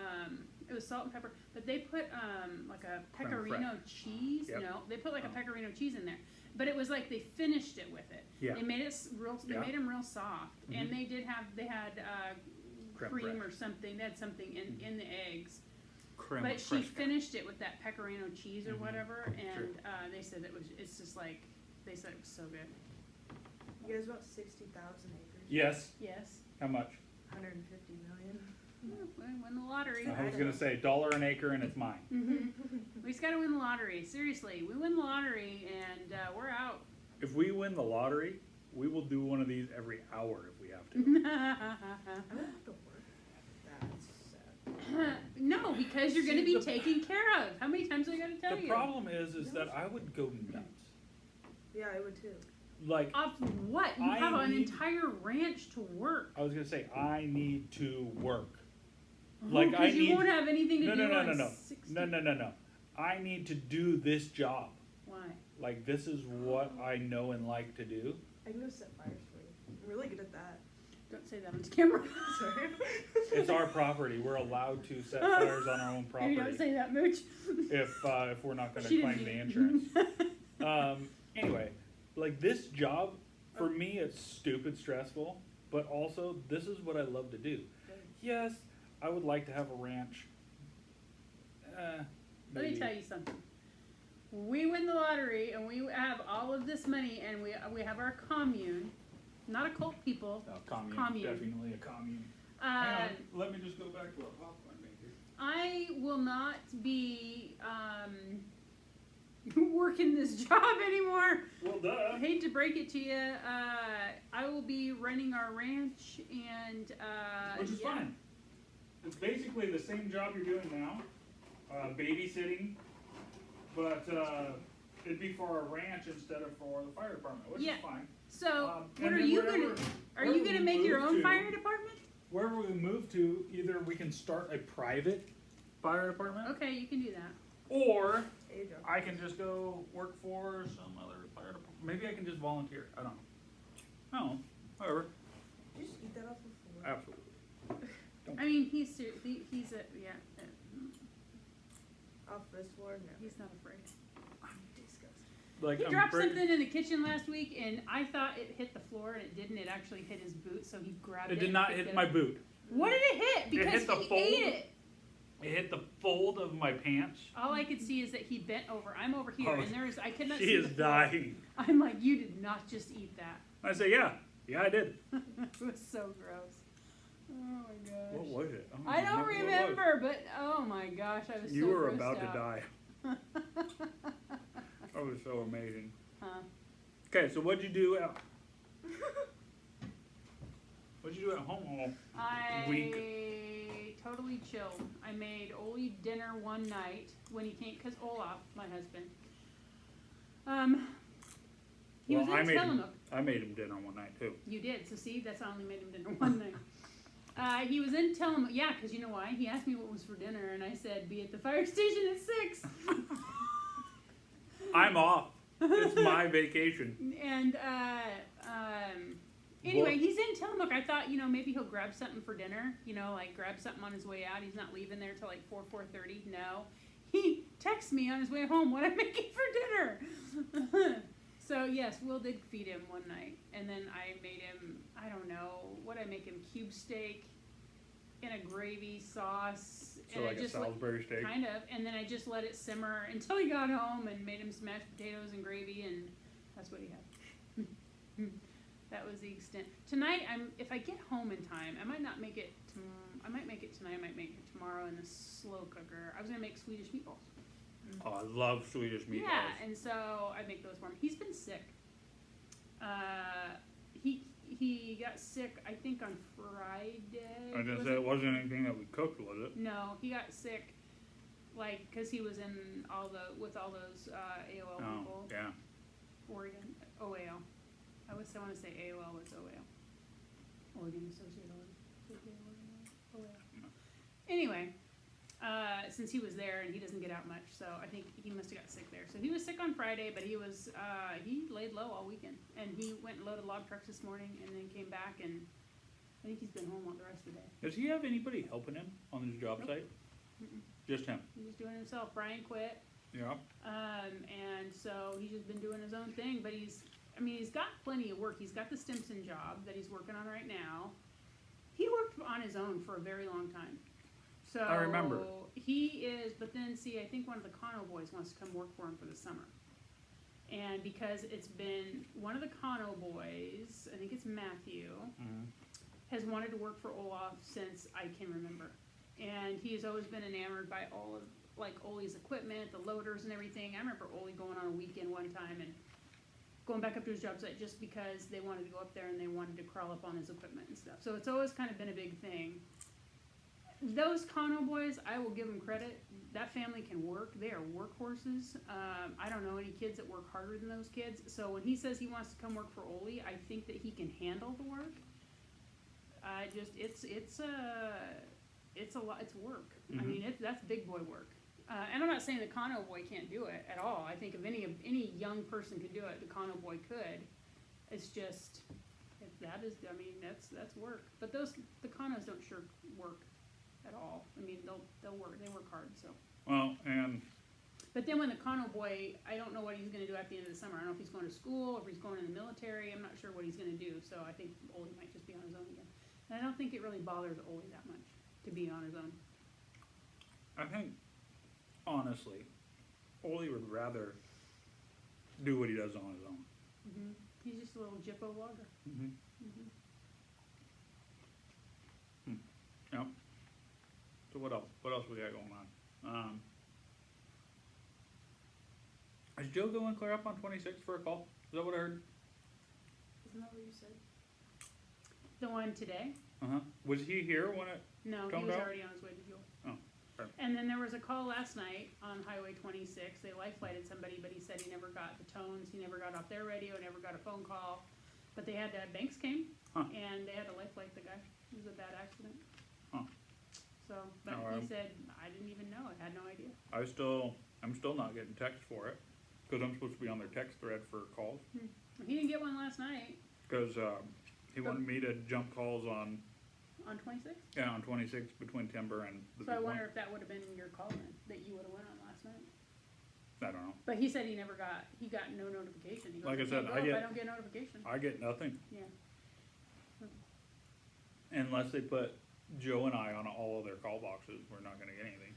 it was salt and pepper, but they put like a Creme pecorino cheese. Yep. No, they put like a Oh. pecorino cheese in there, but it was like they finished it with it. Yeah. They made it real. They Yeah. made them real soft, and Mhm. they had Creme cream fraiche. or something. They had something in the eggs. Creme But she fraiche. finished it with that pecorino cheese or Mhm. whatever, Sure. and they said it's just like, they said it was so good. You guys want 60,000 acres? Yes. Yes. How much? 150 million. We win the lottery. I was gonna say $1 an acre and it's mine. We just gotta win the lottery. Seriously, we win the lottery and we're out. If we win the lottery, we will do one of these every hour if we have to. I'm gonna have to work. That's sad. No, because you're gonna See, be the- taken care of. How many times do I gotta tell The you? problem is that I would go nuts. Yeah, I would too. Like Off what? You I have an need- entire ranch to work. I was gonna say, I need to work. Oh, Like, I 'cause you need- won't have anything to No, do no, no, on no, no, 60. no. I need to do this job. Why? Like this is what I know and like to do. I can go set fires for you. I'm really good at that. Don't say that on camera. Sorry. It's our property. We're allowed to set fires on our own You property don't say that, Mooch. if we're not going to She claim didn't the mean insurance. Anyway, like this job for me, it's stupid stressful, but also this is what I love to do. Yes, I would like to have a ranch. Let me Maybe. tell you something. We win the lottery and we have all of this money and we have our commune, not a cult people. No, commune, Commune. definitely a commune. Let me just go back to our popcorn maker. I will not be working this job anymore. Well, duh. I hate to break it to you. I will be running our ranch and Which is yeah. fine. It's basically the same job you're doing now, babysitting, but it'd be for a ranch instead of for the fire department, which Yeah. is fine. So and what are then you wherever- gonna? Are wherever you gonna we make your move own to- fire department? Wherever we move to, either we can start a private fire department, Okay, you can do that. or There you go. I can just go work for some other fire department. Maybe I can just volunteer. I don't know. No, whatever. Did you just eat that off the floor? Absolutely. I mean, he's a yeah. Off this floor? No. He's not afraid. Disgusting. Like He I'm dropped pretty- something in the kitchen last week, and I thought it hit the floor, and it didn't. It actually hit his boot, so he grabbed it. It did and not picked hit it my up. boot. What did it hit? Because hit the he fold. ate it. It hit the fold of my pants. All I could see is that he bent over. I'm over here, Oh, and I could not She see is the floor. dying. I'm like, you did not just eat that. I say, yeah, I did. It was so gross. Oh my gosh. What was it? I don't what it was. remember, but oh my gosh, I was You so were grossed about out. to die. That was so amazing. Huh. Okay, so what'd you do at? What'd you do at home? I Week. totally chilled. I made Oli dinner one night when he came, because Olaf, my husband, he was in Tillamook. I made him dinner one night too. You did, so see, that's how I only made him dinner one night. He was in Tillamook, yeah, because you know why? He asked me what was for dinner, and I said, be at the fire station at 6. I'm off. It's my vacation. And Anyway, Well- he's in Tillamook. I thought, maybe he'll grab something for dinner. Like grab something on his way out. He's not leaving there till like 4:30. No, he texts me on his way home what I'm making for dinner. So yes, Will did feed him one night, and then I made him. I don't know what I make him, cube steak in a gravy sauce. So and like I a just Salisbury steak. kind of, and then I just let it simmer until he got home and made him some mashed potatoes and gravy, and that's what he had. That was the extent. Tonight, if I get home in time, I might not make it. I might make it tonight. I might make it tomorrow in the slow cooker. I was gonna make Swedish meatballs. Oh, I love Swedish meatballs. Yeah, and so I make those for him. He's been sick. He got sick, I think, on Friday. I was gonna was say it? it wasn't anything that we cooked, was it? No, he got sick, like, cause he was in with all those AOL Oh, people. yeah. Oregon, OAL. I want to say AOL was OAL. Oregon Associated OAL. Anyway, since he was there and he doesn't get out much, so I think he must have got sick there. So he was sick on Friday, but he laid low all weekend. And he went and loaded log trucks this morning and then came back, and I think he's been home all the rest of the day. Does he have anybody helping him on his job Nope. site? Mm-mm. Just him. He was doing it himself. Brian quit. Yeah. And so he's just been doing his own thing, but he's got plenty of work. He's got the Stimson job that he's working on right now. He worked on his own for a very long time. So I remember. he is, but then see, I think one of the Cano boys wants to come work for him for the summer. And because it's been one of the Cano boys, I think it's Matthew, Mm-hmm. has wanted to work for Olaf since I can remember. And he's always been enamored by all of, like, Ole's equipment, the loaders and everything. I remember Ole going on a weekend one time and going back up to his job site just because they wanted to go up there and they wanted to crawl up on his equipment and stuff. So it's always kind of been a big thing. Those Cano boys, I will give them credit. That family can work. They are workhorses. I don't know any kids that work harder than those kids. So when he says he wants to come work for Ole, I think that he can handle the work. It's a lot. It's work. I Mhm. mean, that's big boy work. And I'm not saying the Cano boy can't do it at all. I think if any young person could do it, the Cano boy could. It's just that's work. But the Canos don't sure work at all. I mean, they'll work. They work hard. So. Well, and But then when the Cano boy, I don't know what he's going to do at the end of the summer. I don't know if he's going to school or if he's going in the military. I'm not sure what he's going to do. So I think Ole might just be on his own again. And I don't think it really bothers Ole that much to be on his own. I think, honestly, Ole would rather do what he does on his own. Mm-hmm. He's just a little Jippo logger. Mm-hmm. Mm-hmm. Yeah. So what else? What else we got going on? Is Joe going clear up on 26 for a call? Is that what I heard? Isn't that what you said? The one today? Uh-huh. Was he here when it? No, he Toned was out? already on his way to Jewel. Oh, okay. And then there was a call last night on Highway 26. They life flighted somebody, but he said he never got the tones. He never got off their radio, never got a phone call. But they had Banks came, Huh. and they had to life flight the guy. It was a bad accident. Huh. So, but Oh, he said, I didn't even know. I had no idea. I'm still not getting text for it because I'm supposed to be on their text thread for calls He didn't get one last night because he wanted me to jump calls on on 26. on 26 between Timber and the So I big wonder one. if that would have been your call then, that you would have went on last night. I don't know. But he said he got no notification. He goes, Like I said, can't I go if get- I don't get notification. I get nothing Yeah. unless they put Joe and I on all of their call boxes. We're not going to get anything.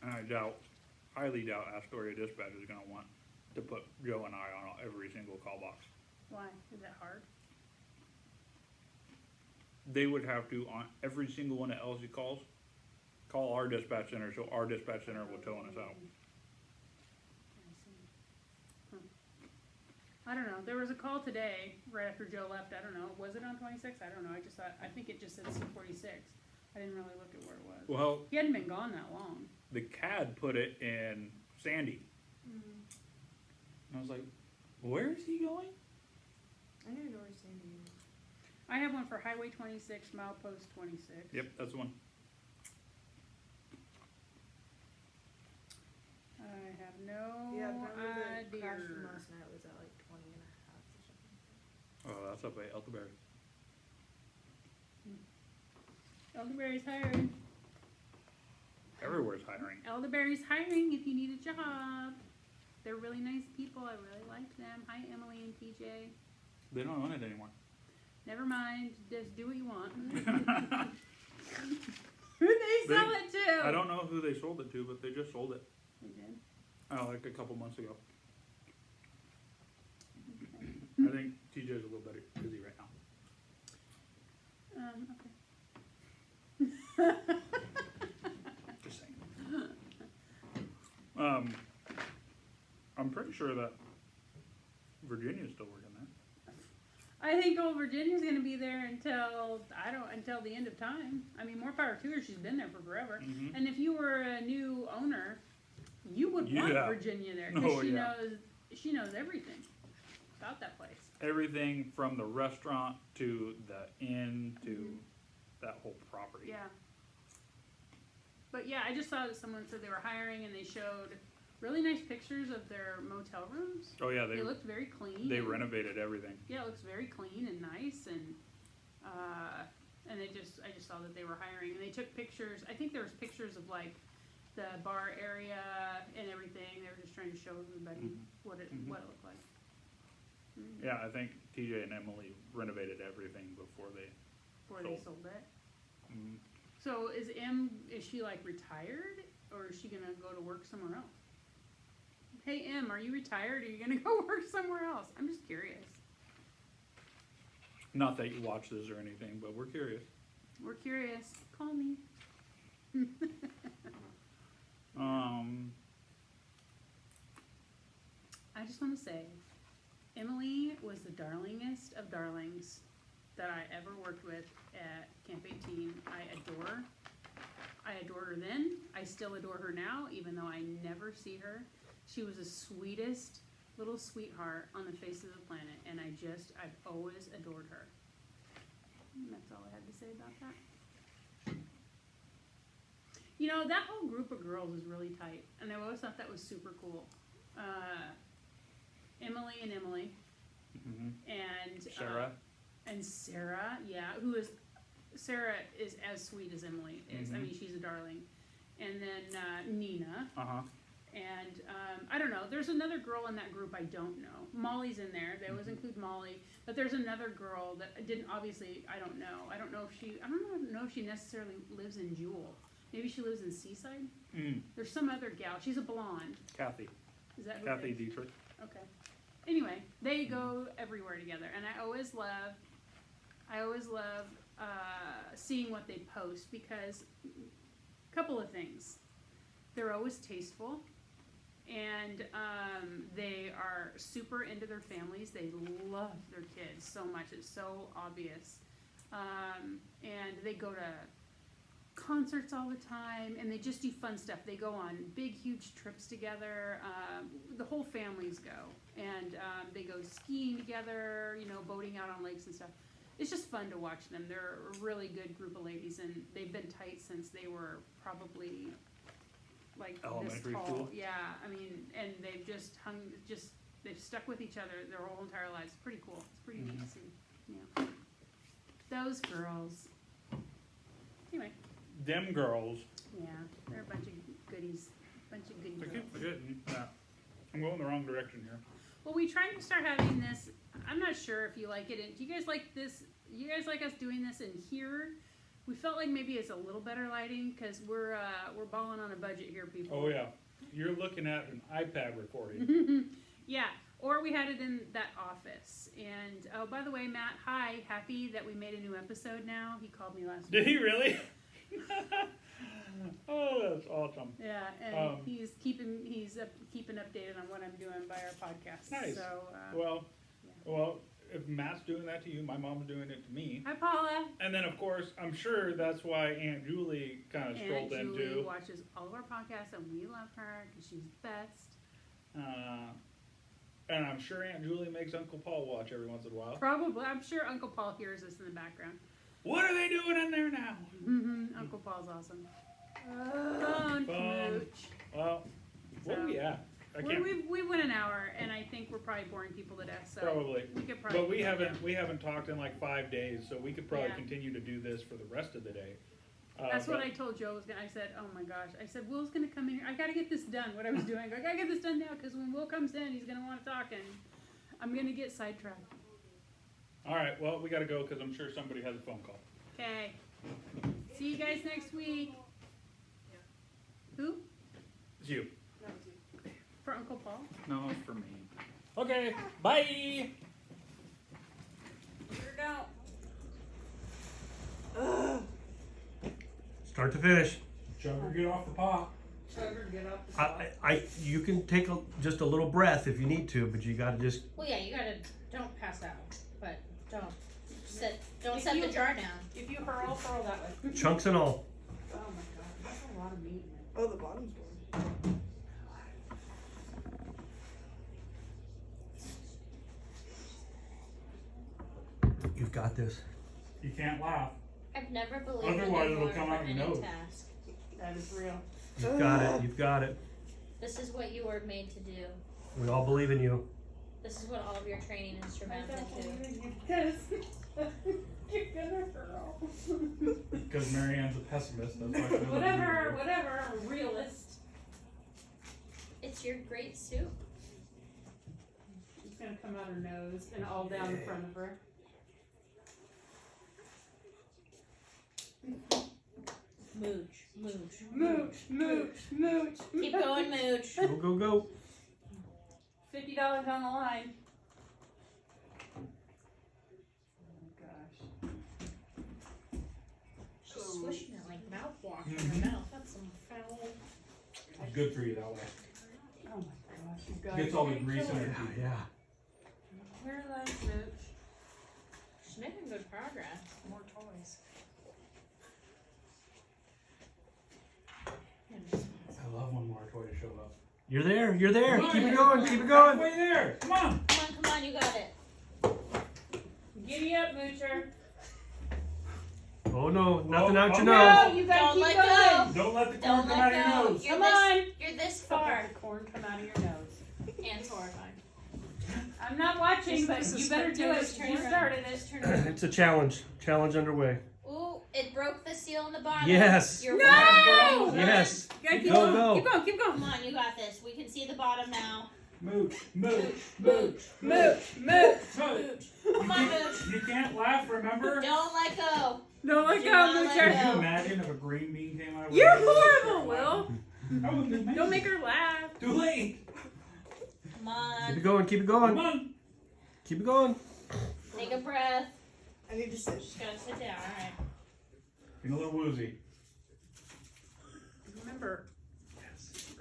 And I highly doubt Astoria Dispatch is going to want to put Joe and I on every single call box. Why? Is that hard? They would have to, on every single one that Elsie calls, call our dispatch center, so our dispatch center will tone us out. I see. I don't know. There was a call today, right after Joe left. I don't know. Was it on 26? I don't know. I think it just said C46. I didn't really look at where it was. Well, He hadn't been gone that long. the CAD put it in Sandy. And I was like, where is he going? I don't even know where Sandy is. I have one for Highway 26, milepost 26. Yep, that's the one. I have no Yeah, remember the crash from idea. last night was at like 20 and a half Subway, Elderberry. Elderberry's hiring. Everywhere's hiring. Elderberry's hiring if you need a job. They're really nice people. I really like them. Hi, Emily and TJ. They don't own it anymore. Never mind. Just do what you want. Who they sell it to? I don't know who they sold it to, but they just sold it. They did. Like a couple months ago. Okay. I think TJ's a little better busy right now. Okay. Just saying. I'm pretty sure that Virginia's still working there. I think old Virginia's gonna be there until the end of time. I mean, more power to her. She's been there for forever. Mhm. And if you were a new owner, you would want Yeah. Virginia there because Oh, yeah. she knows everything about that place. Everything from the restaurant to the inn to that whole property. Yeah. But yeah, I just saw that someone said they were hiring and they showed really nice pictures of their motel rooms. Oh yeah, They looked very clean. they and- renovated everything. Yeah, it looks very clean and nice, and I just saw that they were hiring, and they took pictures. I think there was pictures of like the bar area and everything. They were just trying to show everybody Mhm. what it Mhm. looked like. Mm. Yeah, I think TJ and Emily renovated everything before they. Before they sold it. Mm, So is she like retired, or is she gonna go to work somewhere else? Hey Em, are you retired? Or are you gonna go work somewhere else? I'm just curious. not that you watch this or anything, but we're curious. We're curious. Call me. I just want to say, Emily was the darlingest of darlings that I ever worked with at Camp 18. I adored her then. I still adore her now, even though I never see her. She was the sweetest little sweetheart on the face of the planet, and I've always adored her. And that's all I had to say about that. You know, that whole group of girls is really tight, and I always thought that was super cool. Emily and Emily, Mhm. and Sarah. and Sarah, yeah, Sarah is as sweet as Emily is. I Mhm. mean, she's a darling. And then Nina, Uh huh. and I don't know. There's another girl in that group I don't know. Molly's in there. They always Mhm. include Molly, but there's another girl that didn't. Obviously, I don't know. I don't know if she necessarily lives in Jewel. Maybe she lives in Seaside. There's some other gal. She's a blonde. Kathy. Is that who it Kathy is? Dietrich. Okay. Anyway, they go everywhere together, and I always love seeing what they post because a couple of things. They're always tasteful, and they are super into their families. They love their kids so much. It's so obvious. And they go to concerts all the time, and they just do fun stuff. They go on big, huge trips together. The whole families go, and they go skiing together, boating out on lakes and stuff. It's just fun to watch them. They're a really good group of ladies, and they've been tight since they were probably like Elementary this tall. school? Yeah, I mean, and they've they've stuck with each other their whole entire lives. It's pretty cool. It's pretty neat to see. Yeah. Those girls. Anyway. Them girls. Yeah, they're a bunch of goodies. I keep forgetting that. I'm going the wrong direction here. Well, we tried to start having this. I'm not sure if you like it. Do you guys like this? You guys like us doing this in here? We felt like maybe it's a little better lighting because we're balling on a budget here, people. Oh yeah, you're looking at an iPad recording. Yeah, or we had it in that office. And oh, by the way, Matt, hi, happy that we made a new episode now. He called me last Did week. he really? Oh, that's awesome. Yeah, and he's keeping updated on what I'm doing by our podcast. Nice. So, Well, if Matt's doing that to you, my mom's doing it to me. hi, Paula. And then, of course, I'm sure that's why Aunt Julie kind of Aunt strolled Julie into. watches all of our podcasts, and we love her because she's best. And I'm sure Aunt Julie makes Uncle Paul watch every once in a while. Probably, I'm sure Uncle Paul hears us in the background. What are they doing in there now? Uncle Paul's awesome. Fun Fun. Pooch. Well, what are So- we at? I can't. We went an hour, and I think we're probably boring people to death. So Probably. we could probably. But we keep it haven't down. we haven't talked in like 5 days, so we could probably Yeah. continue to do this for the rest of the day. That's what but- I told Joe was gonna. I said, "Oh my gosh!" I said, "Will's gonna come in here. I gotta get this done. What I was doing. I gotta get this done now because when Will comes in, he's gonna want to talk, and I'm gonna get sidetracked." All right. Well, we got to go because I'm sure somebody has a phone call. Okay. See you guys next week. Who? It's you. For Uncle Paul? No, it's for me. Okay. Bye. Here we go. Ugh. Start to finish. Chugger, get off the pot. You can take just a little breath if you need to, but you gotta just, Well, yeah, you gotta, don't pass out, but don't don't If set you- the jar down. If you hurl that way. chunks and all. Oh my god, that's a lot of meat in it. Oh, the bottom's warm. You've got this. You can't laugh. I've never believed Otherwise in it'll anyone come for out your any nose. task. That is real. You've got it. You've got it. This is what you were made to do. We all believe in you. This is what all of your training is surmounted to. Because you're gonna hurl. Because Marianne's a pessimist. That's why she doesn't Whatever, believe whatever, I'm a realist. It's your great soup. It's gonna come out her nose and all down the front of her. Mooch, mooch. Mooch, mooch, mooch. Keep going, mooch. Go, go, go. $50 on the line. Oh my gosh. She's swishing it like mouthwash in her mouth. That's some foul. it. It's good for you that way. Oh my gosh, you guys. Gets all the grease in her Yeah, teeth. yeah. Where lies mooch? She's making good progress. More toys. I love when more toys show up. You're there. You're there. Come on, Keep it you're going. Keep it going. Halfway there. Come on. Come on, you got it. Giddy up, moocher. Oh no, nothing Oh, out your oh, nose. No, you gotta Don't keep let going. Don't let the corn Don't come let out of your go. nose. You're Come this, on. You're this Don't far. let the corn come out of your nose. And it's horrifying. I'm not watching, but This is you better do it. spectacular. You Turn started around. it. Just turn around. It's a challenge. Challenge underway. Ooh, it broke the seal in the bottom. Yes. You're No! welcome. Yes. You gotta keep Go, going. go. Keep going. Keep Come going. on, you got this. We can see the bottom now. Mooch, mooch, mooch, Mooch, mooch. mooch. Come on, Mooch. You can't laugh, remember? Don't let go. Don't let Do go, not let Could Moocher. you go. imagine if a green bean came out of her You're nose? horrible, Will. That would be amazing. Don't make her laugh. Too late. Come Keep on. it going. Keep it Come going. on. Keep it going. Take a breath. I need to sit. Just gotta sit down. All right. Getting a little woozy. Remember.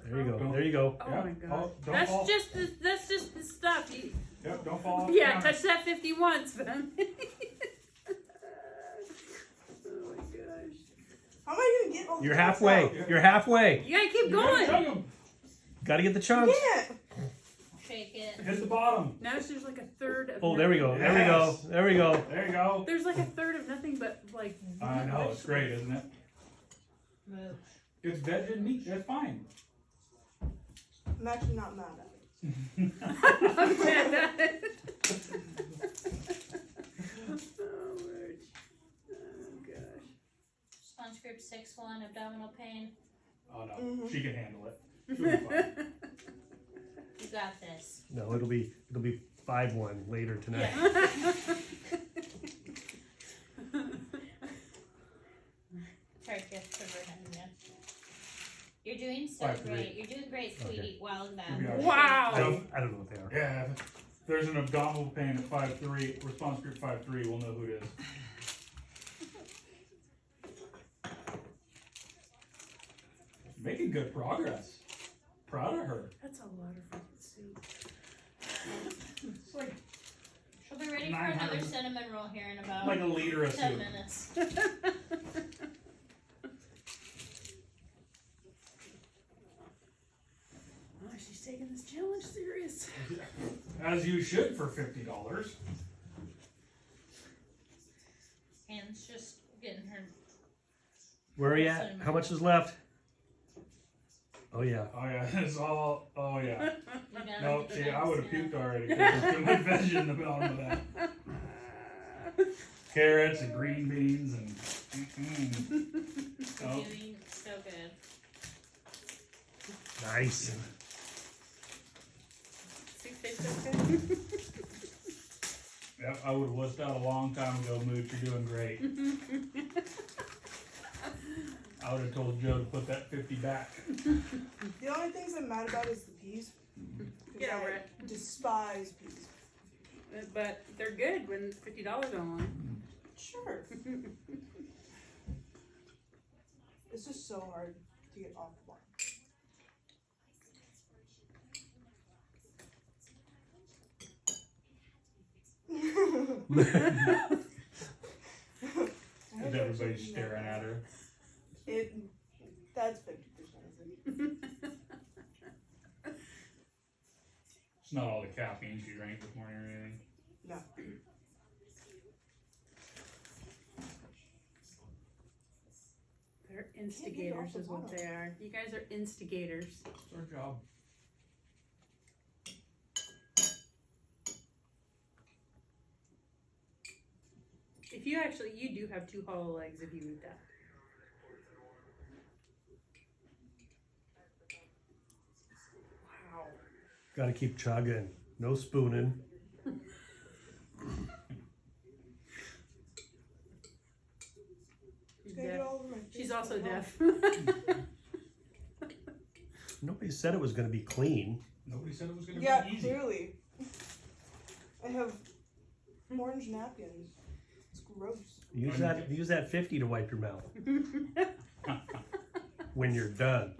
There you go. There you go. Oh Yep. my god. Oh, don't That's fall. just the, that's just the stuff. You, Yep, don't fall off yeah, the counter. touch that 50 once, but I'm. Oh my gosh. How am I gonna get all the You're guts halfway. out? You're halfway. You gotta keep You gotta chug going. 'em. Gotta get the chunks. Yeah. Shake it. Hit the bottom. Now it's just like a third of. Oh, there we go. There we go. Yes. There we go. There you go. There's like a third of nothing but like. I know, it's great, isn't it? Move. It's veg and meat, that's fine. I'm actually not mad at it. I'm mad at it. Oh, Lord. Oh gosh. Sponge group 6-1, abdominal pain. Oh no, Mhm. she can handle it. She'll be fine. You got this. No, it'll be 5-1 later tonight. Sorry, gift for Virginia. You're doing so 5-3. great. You're doing great, sweetie. Okay. Wow, look at Here we that. are. Wow. I don't know what they are. Yeah, if there's an abdominal pain at 5'3", response group 5'3", we'll know who it is. Making good progress. Proud of her. That's a lot of freaking soup. It's like She'll be ready for 900. another cinnamon roll here in about a liter of 10 soup. minutes. Oh, she's taking this challenge serious. As you should for $50. Anne's just getting her. Where are you at? How much is left? Oh yeah. Oh yeah, it's all. Oh yeah. You're done No, with the see, I would have nuts puked already. 'Cause there's too much veg in the bottom of that. Carrots and green beans and. now. Oh, Really so good. Nice. Soup tastes okay. yep, I would have wussed out a long time ago, Mooch. You're doing great. I would have told Joe to put that 50 back. The only things I'm mad about is the peas. 'Cause Yeah, I right. despise peas. But they're good when $50 on one. Sure. It's just so hard to get off the line. Is everybody staring at her? That's 50%. It's not all the caffeine she drank this morning or anything. No. They're instigators is what they are. You guys are instigators. It's our job. If you actually, you do have 2 hollow legs if you eat that. Wow. Gotta keep chugging. No spooning. She's Can I get deaf. all over my face? She's also No. deaf. Nobody said it was gonna be clean. Nobody said it was gonna Yeah, be easy. clearly. I have orange napkins. It's gross. Use that 50 to wipe your mouth when you're done.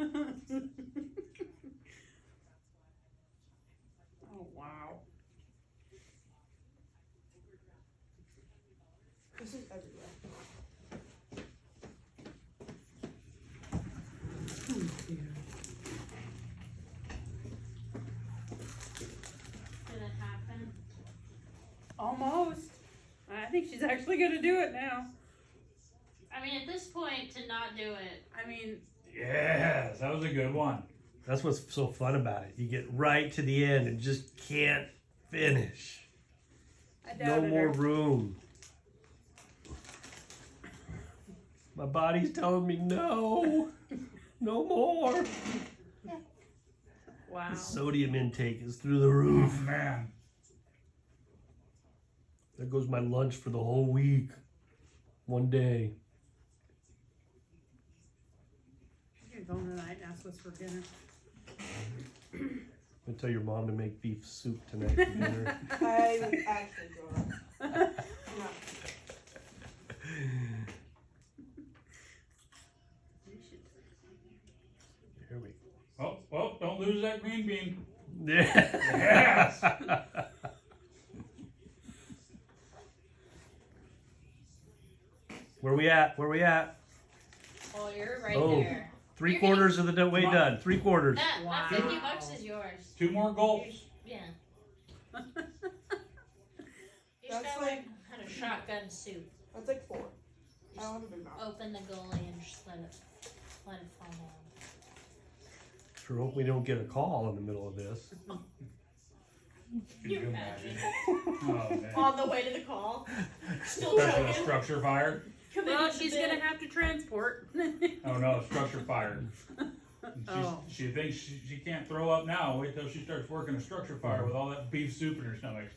Oh, wow. This is everywhere. Did it happen? Almost. I think she's actually gonna do it now. I mean, at this point, to not do it. I mean, Yes, that was a good one. That's what's so fun about it. You get right to the end and just can't finish. I No doubted more her. room. My body's telling me no. No more. Wow. The sodium intake is through the Oh roof. man. There goes my lunch for the whole week. One day. She's gonna go home tonight and ask what's for dinner. I tell your mom to make beef soup tonight for dinner. I would actually throw up. No. Here we Oh, don't lose that green bean. Yes. Where we at? Where we at? Oh, you're right Oh. there. 3/4 of the way Come on. done. 3/4. That Wow. $50 is yours. 2 more gulps. Yeah. You That's just gotta like- learn how to shotgun soup. That's like 4. I don't have a big mouth. Open the goalie and just let it fall down. Sure hope we don't get a call in the middle of this. Can you imagine? Oh man. On the way to the call, still Especially a choking. structure fire. Well, she's gonna have to transport. Oh no, structure fire. Oh. She thinks she can't throw up now. Wait till she starts working a structure fire with all that beef soup in her stomach.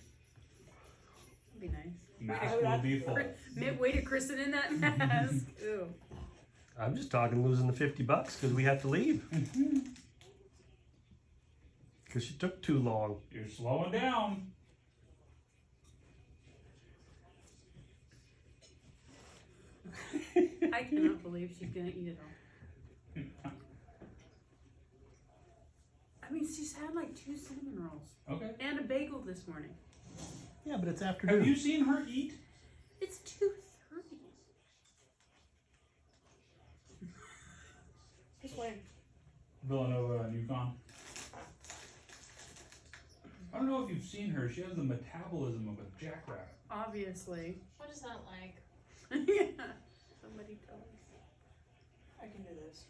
Be nice. Mask will be full. Way to christen in that mask. Ew. I'm just talking losing the $50 because we have to leave. Because she took too long. You're slowing down. I cannot believe she's gonna eat it all. I mean, she's had like 2 cinnamon rolls Okay. and a bagel this morning. Yeah, but it's Have afternoon. you seen her eat? It's 2:30. Just wait. Villanova and Yukon. I don't know if you've seen her. She has the metabolism of a jackrabbit. Obviously. What is that like? Yeah. Somebody tell us. I can do this.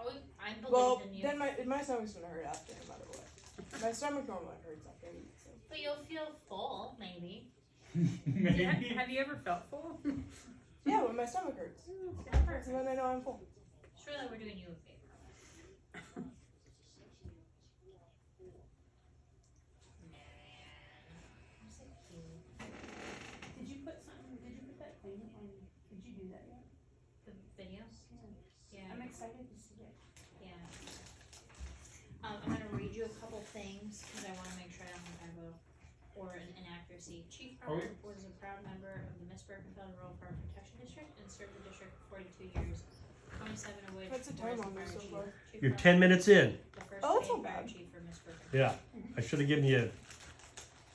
Oh, I believe Well, in you. then my stomach's gonna hurt after, no matter what. My stomach normally hurts after I eat. So. But you'll feel full, maybe. Maybe. Have you ever felt full? Yeah, when my stomach hurts, Yeah, that's when I know I'm full. Surely we're doing you a favor. You're so cute. Did you put that thing on, did you do that yet? The videos? Yeah. I'm excited to see it. Yeah. I'm gonna read you a couple things because I want to make sure I don't have typo or an inaccuracy. Chief Crawford was a proud member of the Miss Birkenfeld Rural Fire Protection District and served the district for 42 years, 27 of which What's the was time the on this fire so chief. far? Chief You're Crawford 10 minutes in. was the first Oh, that's trained not fire bad. chief for Miss Birkenfeld. Yeah, I should have given you a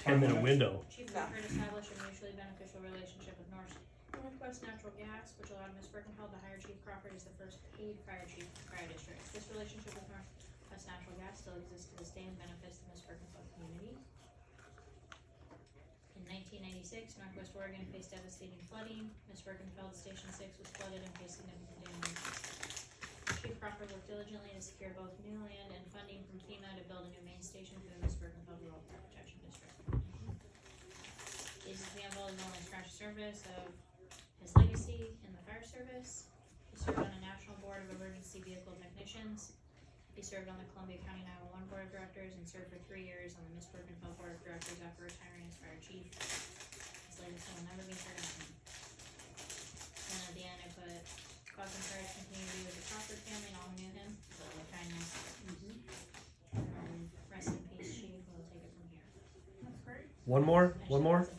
10-minute window. Chief No. Clifford established a mutually beneficial relationship with Northwest Natural Gas, which allowed Miss Birkenfeld to hire Chief Crawford as the first paid fire chief of the fire district. This relationship with Northwest Natural Gas still exists to this day and benefits the Miss Birkenfeld community. In 1996, Northwest Oregon faced devastating flooding. Miss Birkenfeld Station 6 was flooded and faced significant damage. Chief Crawford worked diligently to secure both new land and funding from FEMA to build a new main station for the Miss Birkenfeld Rural Fire Protection District. These examples not only scratch the surface of his legacy in the fire service. He served on a national board of emergency vehicle technicians. He served on the Columbia County 911 board of directors and served for 3 years on the Miss Birkenfeld board of directors after retiring as fire chief. His legacy will never be forgotten. And at the end I put, God's encouraged continuity with the Crawford family and all who knew him. Full of kindness. Rest in peace, chief. We'll take it from here. That's great. One more,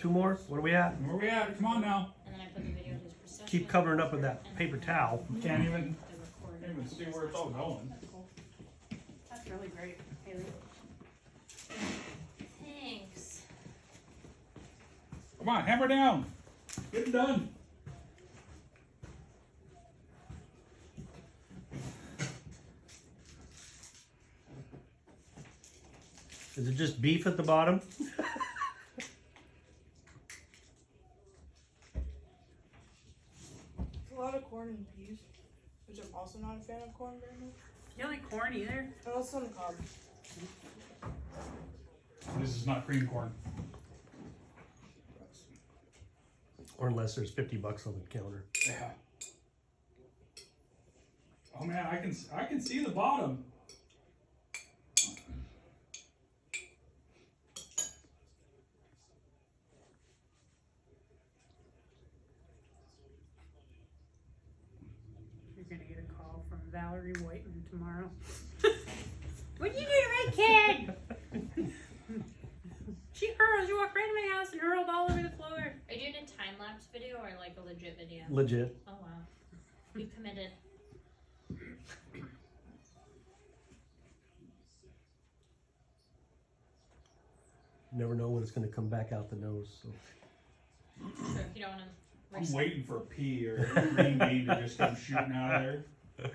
2 more. What are we at? Where we at? Come on now. And then I put the video of his procession. Keep covering up with that paper towel. Can't even The recording. can't even see where it's all going. That's cool. That's really great, Haley. Thanks. Come on, hammer down. Get it done. Is it just beef at the bottom? A lot of corn and peas, which I'm also not a fan of corn very much. You don't like corn either? And also on the cob. This is not cream corn. Or unless there's $50 on the counter. Yeah. Oh man, I can see the bottom. You're gonna get a call from Valerie Whiteman tomorrow. What'd you do to my kid? She walked right in my house and hurled all over the floor. Are you doing a time lapse video or like a legit video? Legit. Oh wow. You committed. Never know when it's going to come back out the nose. So. So if you don't want to I'm waiting for a pea or a green bean to just come shooting out of there. $50.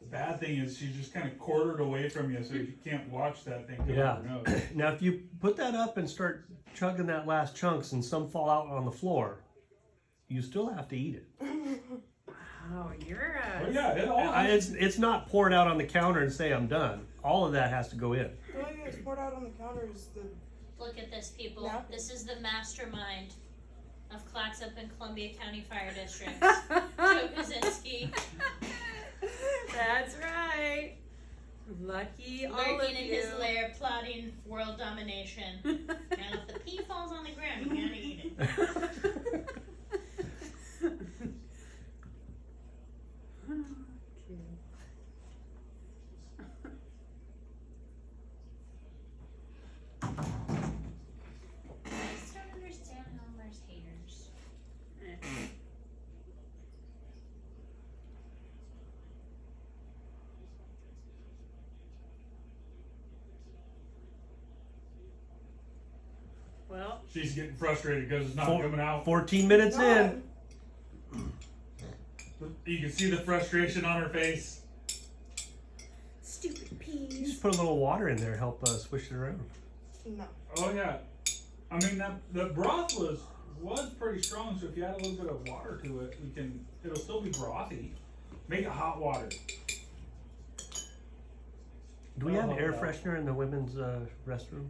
The bad thing is she's just kind of quartered away from you, so you can't watch that thing come Yeah. out your nose. Now, if you put that up and start chugging that last chunks and some fall out on the floor, you still have to eat it. Oh, you're Oh yeah, it all. It's not poured out on the counter and say I'm done. All of that has to go in. The only thing that's poured out on the counter is the. Look at this, people. Yeah. This is the mastermind of Clatsop and Columbia County Fire District. Joe Kaczynski. That's right. Lucky all of Lurking in you. his lair, plotting world domination. And if the pea falls on the ground, you gotta eat it. I just don't understand how there's haters. Well, She's getting frustrated because it's not Four- coming out. 14 minutes in. You can see the frustration on her face. stupid You peas. just put a little water in there, help swish it around. No. Oh yeah, I mean that the broth was pretty strong. So if you add a little bit of water to it, it'll still be brothy. Make it hot water. Do we have Oh, air no. freshener in the women's restroom?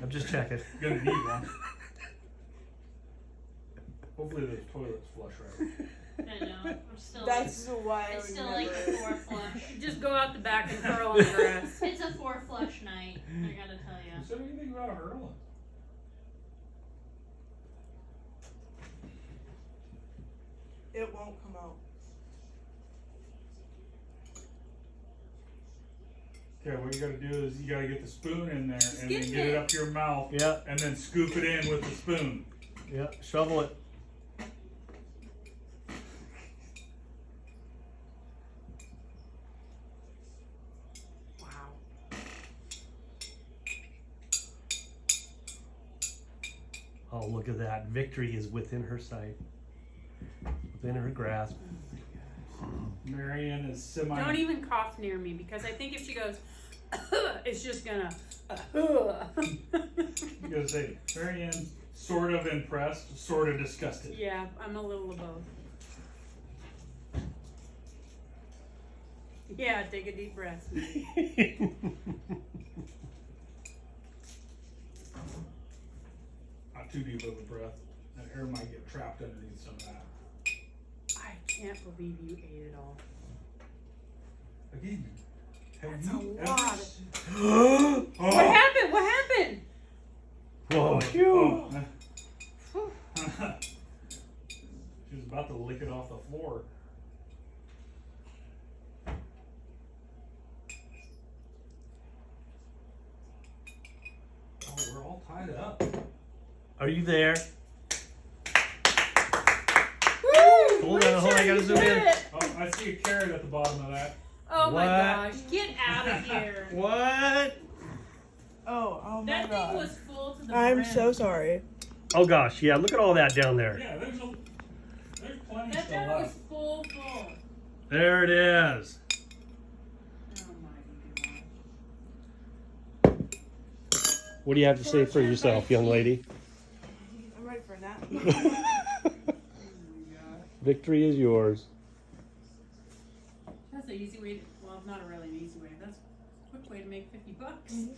I'm just checking. Gonna need one. Hopefully those toilets flush right. I know, I'm still That's why I it's would still never. like a 4 flush. Just go out the back and curl on the grass. It's a 4 flush night, I gotta tell ya. You said anything about hurling? It won't come out. Okay, what you gotta do is you gotta get the spoon in there and get then get it up to your mouth Yeah, and then scoop it in with the spoon. yeah. Shovel it. Wow. Oh, look at that. Victory is within her sight, within her grasp. Marianne is semi. Don't even cough near me because I think if she goes, it's just gonna. You gotta say, Marianne's sort of impressed, sort of disgusted. Yeah, I'm a little of both. Yeah, take a deep breath. Not too deep of a breath. That air might get trapped underneath some of that. I can't believe you ate it all. Again, have That's you a lot. Oh. What happened? What happened? Whoa. Oh. She was about to lick it off the floor. Oh, we're all tied up. Are you there? Woo! Hold on, hold on, I gotta zoom in. Oh, I see a carrot at the bottom of that. Oh my What? gosh, get out of here. What? Oh my That thing god. was full to the I'm brim. so sorry. Oh gosh, yeah. Look at all that down there. Yeah, there's plenty That still thing was left. full. There it is. Oh my gosh. What do you have to say for yourself, young lady? I'm ready for a nap. Victory is yours. That's an easy way. Well, not a really easy way. That's a quick way to make $50.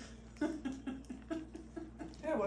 Yeah, what?